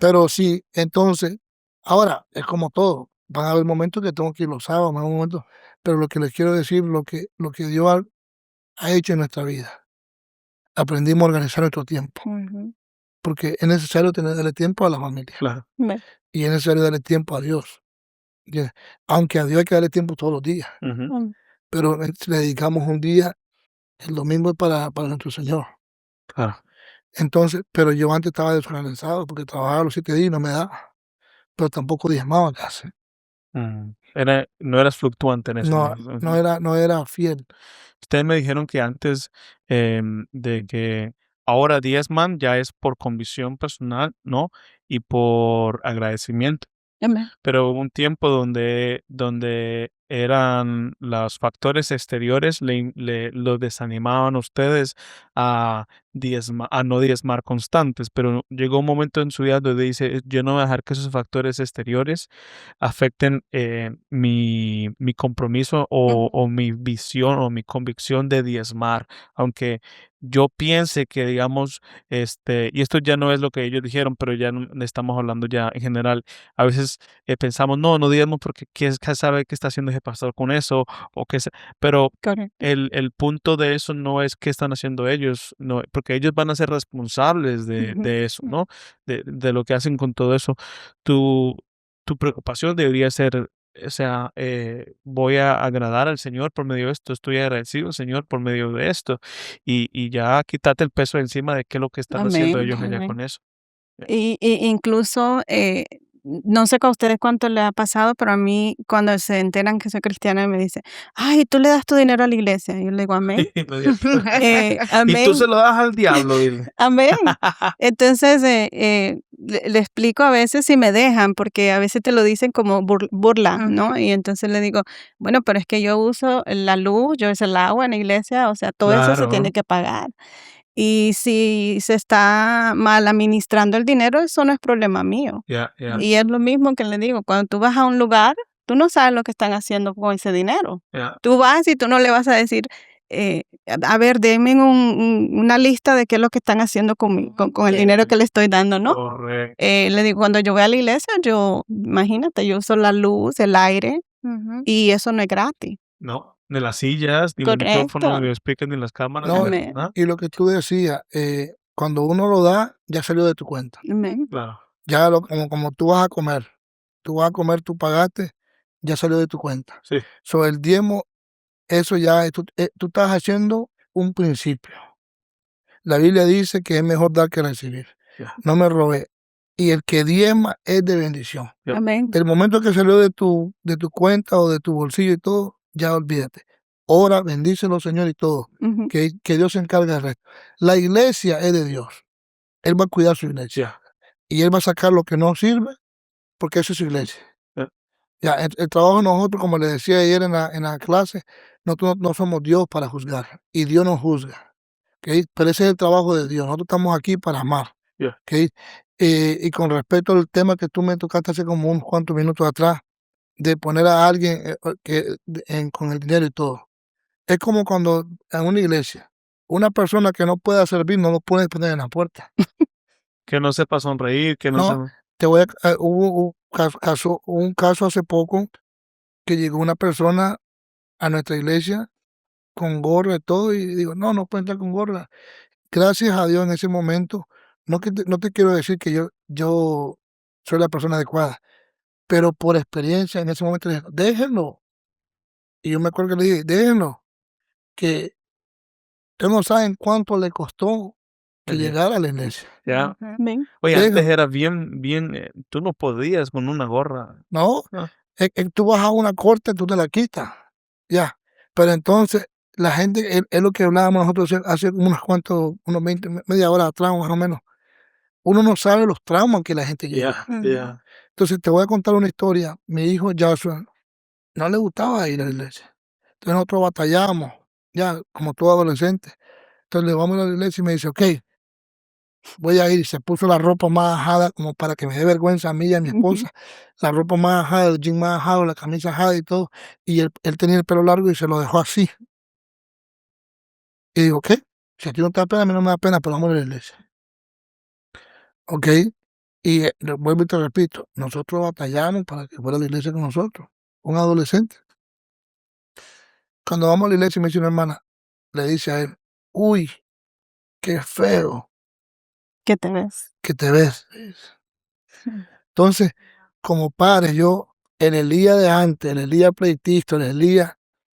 pero sí, entonces, ahora es como todo. Van a haber momentos que tengo que ir los sábados, van a haber momentos, pero lo que les quiero decir, lo que Dios ha hecho en nuestra vida. Aprendimos a organizar nuestro tiempo, Ujú. porque es necesario darle tiempo a la familia Claro. Ve. y es necesario darle tiempo a Dios, ¿entiendes? Aunque a Dios hay que darle tiempo todos los días, Ujú. Mm. pero le dedicamos un día, el domingo es para nuestro Señor. Claro. Entonces, pero yo antes estaba desorganizado porque trabajaba los 7 días y no me daba, pero tampoco diezmaba casi. No eras fluctuante en eso, No, ¿no? no Ujú. era fiel. Ustedes me dijeron que antes de que ahora diezman ya es por convicción personal, ¿no? Y por agradecimiento. Amén. Pero hubo un tiempo donde eran los factores exteriores los desanimaban a ustedes a no diezmar constantes, pero llegó un momento en su vida donde dice, yo no voy a dejar que esos factores exteriores afecten mi compromiso Ujú. o mi visión o mi convicción de diezmar, aunque yo piense que, digamos, y esto ya no es lo que ellos dijeron, pero ya no estamos hablando ya en general, a veces pensamos, no diezmo porque quién sabe qué está haciendo ese pastor con eso, pero Correcto. el punto de eso no es qué están haciendo ellos, no, porque ellos van a ser responsables de, Ujú. de eso, ¿no? De lo que hacen con todo eso. Tu, tu preocupación debería ser, o sea, voy a agradar al Señor por medio de esto, estoy agradecido al Señor por medio de esto, y ya quítate el peso encima de qué es lo que están haciendo Amén, ellos allá amén. con eso. Y incluso no sé a ustedes cuánto les ha pasado, pero a mí cuando se enteran que soy cristiana me dice, ay, tú le das tu dinero a la iglesia. Y yo le digo, amén. Y tú Amén. se lo das al diablo, dile. Amén. Entonces, le explico a veces si me dejan, porque a veces te lo dicen como burla, ¿no? Ujú. Y entonces le digo, bueno, pero es que yo uso la luz, yo uso el agua en la iglesia, o sea, todo eso se tiene Claro. que pagar. Y si se está mal administrando el dinero, eso no es problema mío. Ya, ya, Y es lo mismo que le digo, cuando tú vas a un lugar, tú no sabes lo que están haciendo con ese dinero. ya. Tú vas y tú no le vas a decir, a ver, denme una lista de qué es lo que están haciendo con el dinero que le estoy dando, ¿no? Correcto. Le digo, cuando yo voy a la iglesia, imagínate, yo uso la luz, el aire, Ujú. y eso no es gratis. No, ni las sillas, ni los micrófonos, Correcto. ni los speakers, ni las cámaras, No, ni Amén. nada. y lo que tú decías, cuando uno lo da, ya salió de tu cuenta. Amén. Claro. Ya como tú vas a comer, tú pagaste, ya salió de tu cuenta. Sí. So, el diezmo, eso ya, tú estás haciendo un principio. La Biblia dice que es mejor dar que recibir. Ya. No me robé. Y el que diezma es de bendición. Yep. Amén. El momento que salió de tu cuenta o de tu bolsillo y todo, ya olvídate. Ora, bendícelo, Señor, y todo. Ujú. Que Dios se encargue del resto. La iglesia es de Dios. Él va a cuidar su iglesia. Ya. Y Él va a sacar lo que no sirve, porque eso es su iglesia. Ya. Ya, el trabajo de nosotros, como les decía ayer en la clase, nosotros no somos Dios para juzgar. Y Dios nos juzga. ¿Ok? Pero ese es el trabajo de Dios. Nosotros estamos aquí para amar. Ya. ¿Ok? Y con respecto al tema que tú me tocaste hace como unos cuantos minutos atrás, de poner a alguien con el dinero y todo. Es como cuando en una iglesia, una persona que no pueda servir no lo puede poner en la puerta. Que no sepa sonreír, que no No, sepa. te voy a, hubo un caso hace poco que llegó una persona a nuestra iglesia con gorra y todo, y digo, no puede entrar con gorra. Gracias a Dios en ese momento, no te quiero decir que yo soy la persona adecuada, pero por experiencia en ese momento le dije, déjenlo. Y yo me acuerdo que le dije, déjenlo, que ustedes no saben cuánto le costó que El día. llegara a la iglesia. Ya. Ujú. Amén. Oye, antes Déjenlo. era bien, tú no podías con una gorra. No, Ah, tú vas a una corte, tú te la quitas. Ya. Pero entonces, la gente, es lo que hablábamos nosotros hace unos 20, media hora atrás, más o menos. Uno no sabe los traumas que la gente lleva. Ya, Ujú. ya. Entonces, te voy a contar una historia. Mi hijo Joshua no le gustaba ir a la iglesia. Entonces, nosotros batallamos, ya, como todo adolescente. Entonces, le vamos a la iglesia y me dice, ok, voy a ir. Se puso la ropa más ajada, como para que me dé vergüenza a mí y a mi Ujú. esposa. La ropa más ajada, el jean más ajado, la camisa ajada y todo. Y él tenía el pelo largo y se lo dejó así. Y digo, ¿qué? Si a ti no te da pena, a mí no me da pena, pero vamos a la iglesia. ¿Ok? Y vuelvo y te repito, nosotros batallamos para que fuera a la iglesia con nosotros. Un adolescente. Cuando vamos a la iglesia, me dice una hermana, le dice a él, uy, qué feo ¿Qué te ves? que te ves. Entonces, como padre, yo en el día de antes, en el día pleitista, en el día,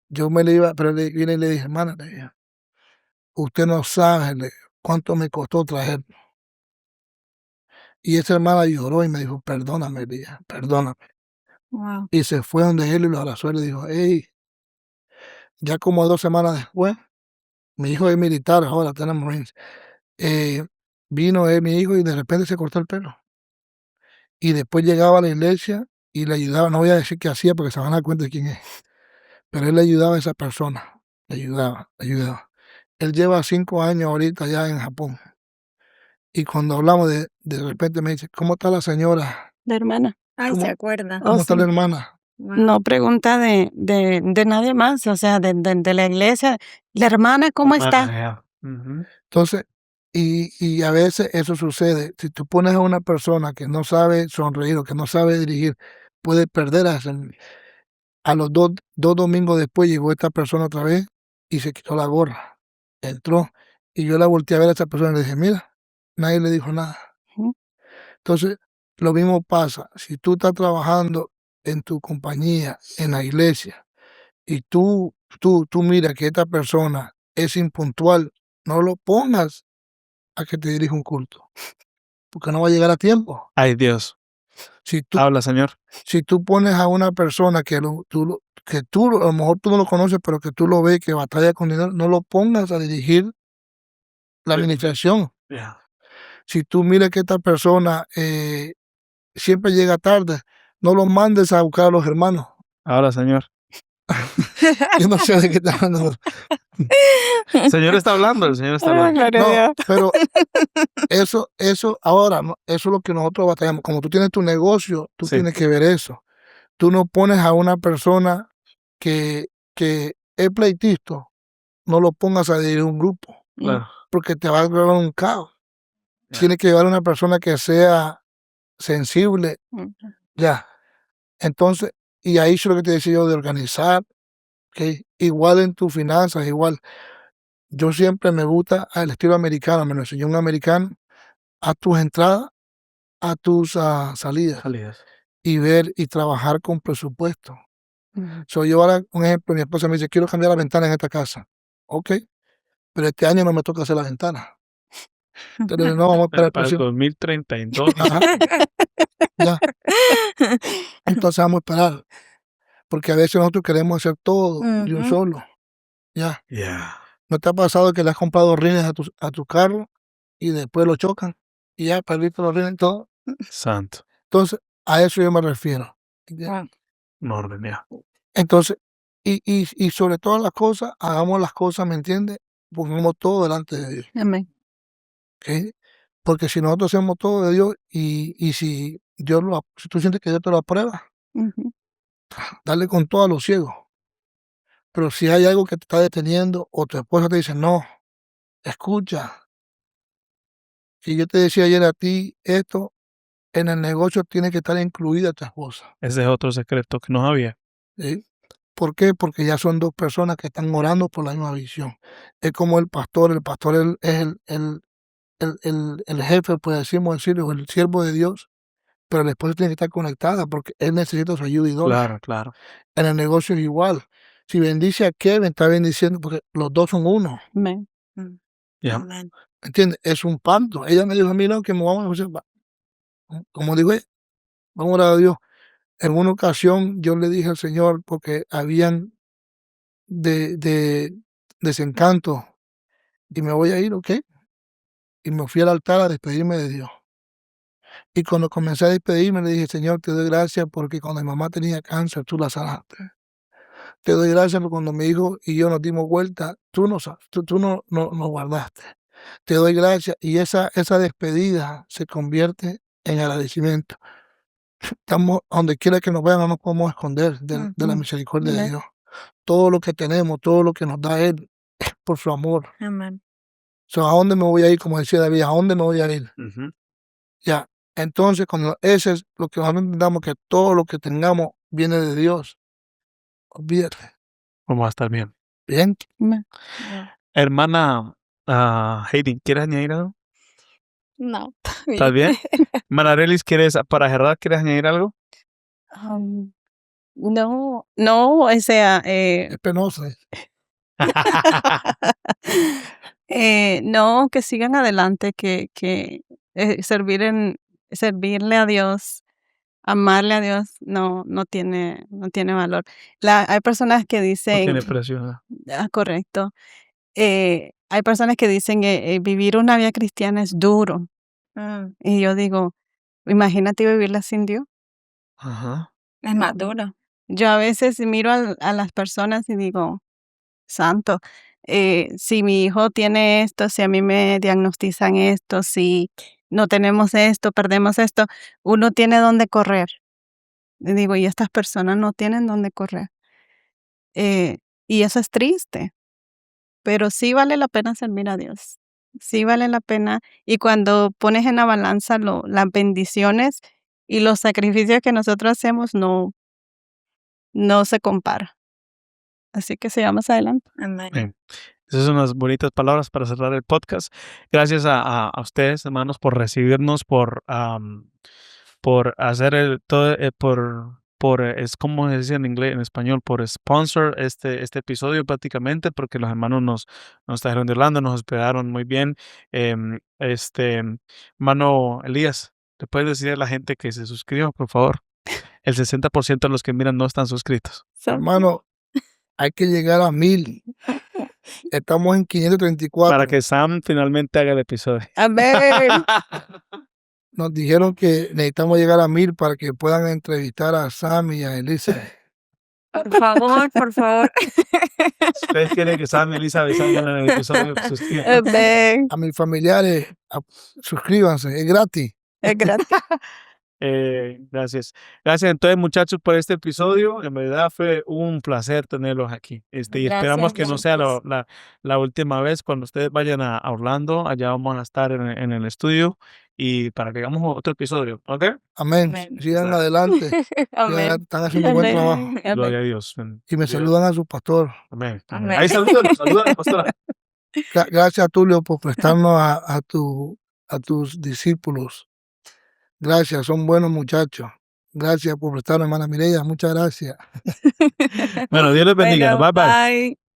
yo me le iba, pero vine y le dije, hermana, le dije, usted no sabe cuánto me costó traer. Y esa hermana lloró y me dijo, perdóname, le dije, perdóname. Wow. Y se fue donde él y lo abrazó y le dijo, hey, ya como 2 semanas después, mi hijo es militar, ahora está en la Marines, vino mi hijo y de repente se cortó el pelo. Y después llegaba a la iglesia y le ayudaba, no voy a decir qué hacía porque se van a dar cuenta de quién es, pero él le ayudaba a esa persona, le ayudaba, le ayudaba. Él lleva 5 años ahorita ya en Japón. Y cuando hablamos de repente me dice, ¿cómo está la señora? La hermana. Ay, ¿Cómo, se acuerda. cómo Oh, está sí. la hermana? Wow. No pregunta de nadie más, o sea, de la iglesia. La hermana, ¿cómo está? Ya. Ujú. Entonces, y a veces eso sucede. Si tú pones a una persona que no sabe sonreír o que no sabe dirigir, puede perder a los dos domingos después llegó esta persona otra vez y se quitó la gorra. Entró y yo la volteé a ver a esa persona y le dije, mira, nadie le dijo nada. Ujú. Entonces, lo mismo pasa. Si tú estás trabajando en tu compañía, en la iglesia, y tú miras que esta persona es impuntual, no lo pongas a que te dirija un culto, porque no va a llegar a tiempo. Ay, Dios. Si tú, Habla, Señor. si tú pones a una persona que a lo mejor tú no lo conoces, pero que tú lo ves que batalla con dinero, no lo pongas a dirigir la Sí. administración. Yeah. Si tú miras que esta persona siempre llega tarde, no lo mandes a buscar a los hermanos. Habla, Señor. Yo no sé de qué está hablando. El Señor está hablando, el Señor está hablando. Gloria a No, Dios. pero eso ahora, ¿no? Eso es lo que nosotros batallamos. Como tú tienes tu negocio, tú Sí. tienes que ver eso. Tú no pones a una persona que es pleitista, no lo pongas a dirigir un grupo, Claro. porque te va a crear un caos. Ya. Tienes que llevar a una persona que sea sensible, Ujú. ya. Entonces, y ahí es lo que te decía yo de organizar, ¿ok? Igual en tus finanzas, igual. Yo siempre me gusta al estilo americano, me lo enseñó un americano, a tus entradas, a tus salidas, Salidas. y ver y trabajar con presupuesto. Ujú. So, yo ahora, un ejemplo, mi esposa me dice, quiero cambiar la ventana en esta casa. Ok, pero este año no me toca hacer la ventana. Entonces, no, vamos a esperar el Para el próximo. 2032. Ajá, ya. Entonces vamos a esperar, porque a veces nosotros queremos hacer todo de un Ujú. solo. Ya. Yeah. ¿No te ha pasado que le has comprado rines a tu carro y después lo chocan y ya perdiste los rines y todo? Santo. Entonces, a eso yo me refiero. ¿Ya? Wow. Un orden, ya. Entonces, y sobre todas las cosas, hagamos las cosas, ¿me entiendes? Pongamos todo delante de Dios. Amén. ¿Ok? Porque si nosotros hacemos todo de Dios y si Dios si tú sientes que Dios te lo aprueba, Ujú. dale con todo a los ciegos. Pero si hay algo que te está deteniendo o tu esposa te dice, no, escucha, si yo te decía ayer a ti esto, en el negocio tiene que estar incluida tu esposa. Ese es otro secreto que no había. ¿Sí? ¿Por qué? Porque ya son dos personas que están orando por la misma visión. Es como el pastor es el jefe, pues decirlo, o el siervo de Dios, pero la esposa tiene que estar conectada porque él necesita su ayuda idónea. Claro, claro. En el negocio es igual. Si bendice a Kevin, está bendiciendo porque los dos son uno. Amén. Ya. Amén. ¿Entiendes? Es un pacto. Ella me dijo a mí, no, que me vamos a hacer. Como digo, vamos a orar a Dios. En una ocasión yo le dije al Señor, porque habían de desencanto, y me voy a ir, ¿ok? Y me fui al altar a despedirme de Dios. Y cuando comencé a despedirme, le dije, Señor, te doy gracias porque cuando mi mamá tenía cáncer, tú la sanaste. Te doy gracias porque cuando mi hijo y yo nos dimos vuelta, tú nos guardaste. Te doy gracias. Y esa despedida se convierte en agradecimiento. Estamos, donde quiera que nos vean, no nos podemos esconder de la Ujú. misericordia de Amén. Dios. Todo lo que tenemos, todo lo que nos da Él, es por su amor. Amén. So, ¿a dónde me voy a ir? Como decía David, ¿a dónde me voy a ir? Ujú. Ya. Entonces, cuando ese es lo que nosotros entendamos, que todo lo que tengamos viene de Dios, olvídate. Vamos a estar bien. Bien. Amén. Hermana Heidi, ¿quieres añadir algo? No, ¿Estás bien? Hermana Arelis, para cerrar, ¿quieres añadir algo? No, no, o sea, Es penoso. no, que sigan adelante, que servirle a Dios, amarle a Dios, no tiene valor. Hay personas que No dicen, tiene precio. ¿no? correcto, hay personas que dicen vivir una vida cristiana es duro. Y yo digo, imagínate vivirla sin Dios. Ajá. Es más duro. Yo a veces miro a las personas y digo, santo, si mi hijo tiene esto, si a mí me diagnostican esto, si no tenemos esto, perdemos esto, uno tiene dónde correr. Y digo, y estas personas no tienen dónde correr. Y eso es triste, pero sí vale la pena servir a Dios. Sí vale la pena. Y cuando pones en la balanza las bendiciones y los sacrificios que nosotros hacemos, no se compara. Así que sigamos adelante. Amén. Bien. Esas son unas bonitas palabras para cerrar el podcast. Gracias a ustedes, hermanos, por recibirnos, por hacer todo, es como se dice en inglés, en español, por sponsor este episodio prácticamente, porque los hermanos nos trajeron de Irlanda, nos hospedaron muy bien. Hermano Elías, ¿Le puedes decir a la gente que se suscriba, por favor? El 60% de los que miran no están suscritos. Hermano, hay que llegar a 1000. Estamos en 534. Para que Sam finalmente haga el episodio. Amén. Nos dijeron que necesitamos llegar a 1000 para que puedan entrevistar a Sam y a Elisa. Por favor, por favor. Si ustedes quieren que Sam y Elizabeth salgan en el episodio, suscríbanse. Amén. A mis familiares, suscríbanse, es gratis. Es gratis. Gracias. Gracias entonces, muchachos, por este episodio. En verdad fue un placer tenerlos aquí. Y esperamos que no sea la última vez. Cuando ustedes vayan a Orlando, allá vamos a estar en el estudio y para que hagamos otro episodio. ¿Ok? Amén. Amén. Sigan adelante. Amén. Están haciendo buen trabajo. Amén. Gloria a Dios. Y me saludan a su pastor. Amén. Amén. Ahí saludan, pastora. Gracias, Tulio, por prestarnos a tus discípulos. Gracias, son buenos muchachos. Gracias por prestarnos, hermana Mireya. Muchas gracias. Bueno, Dios les bendiga. Bueno, Bye, bye. bye.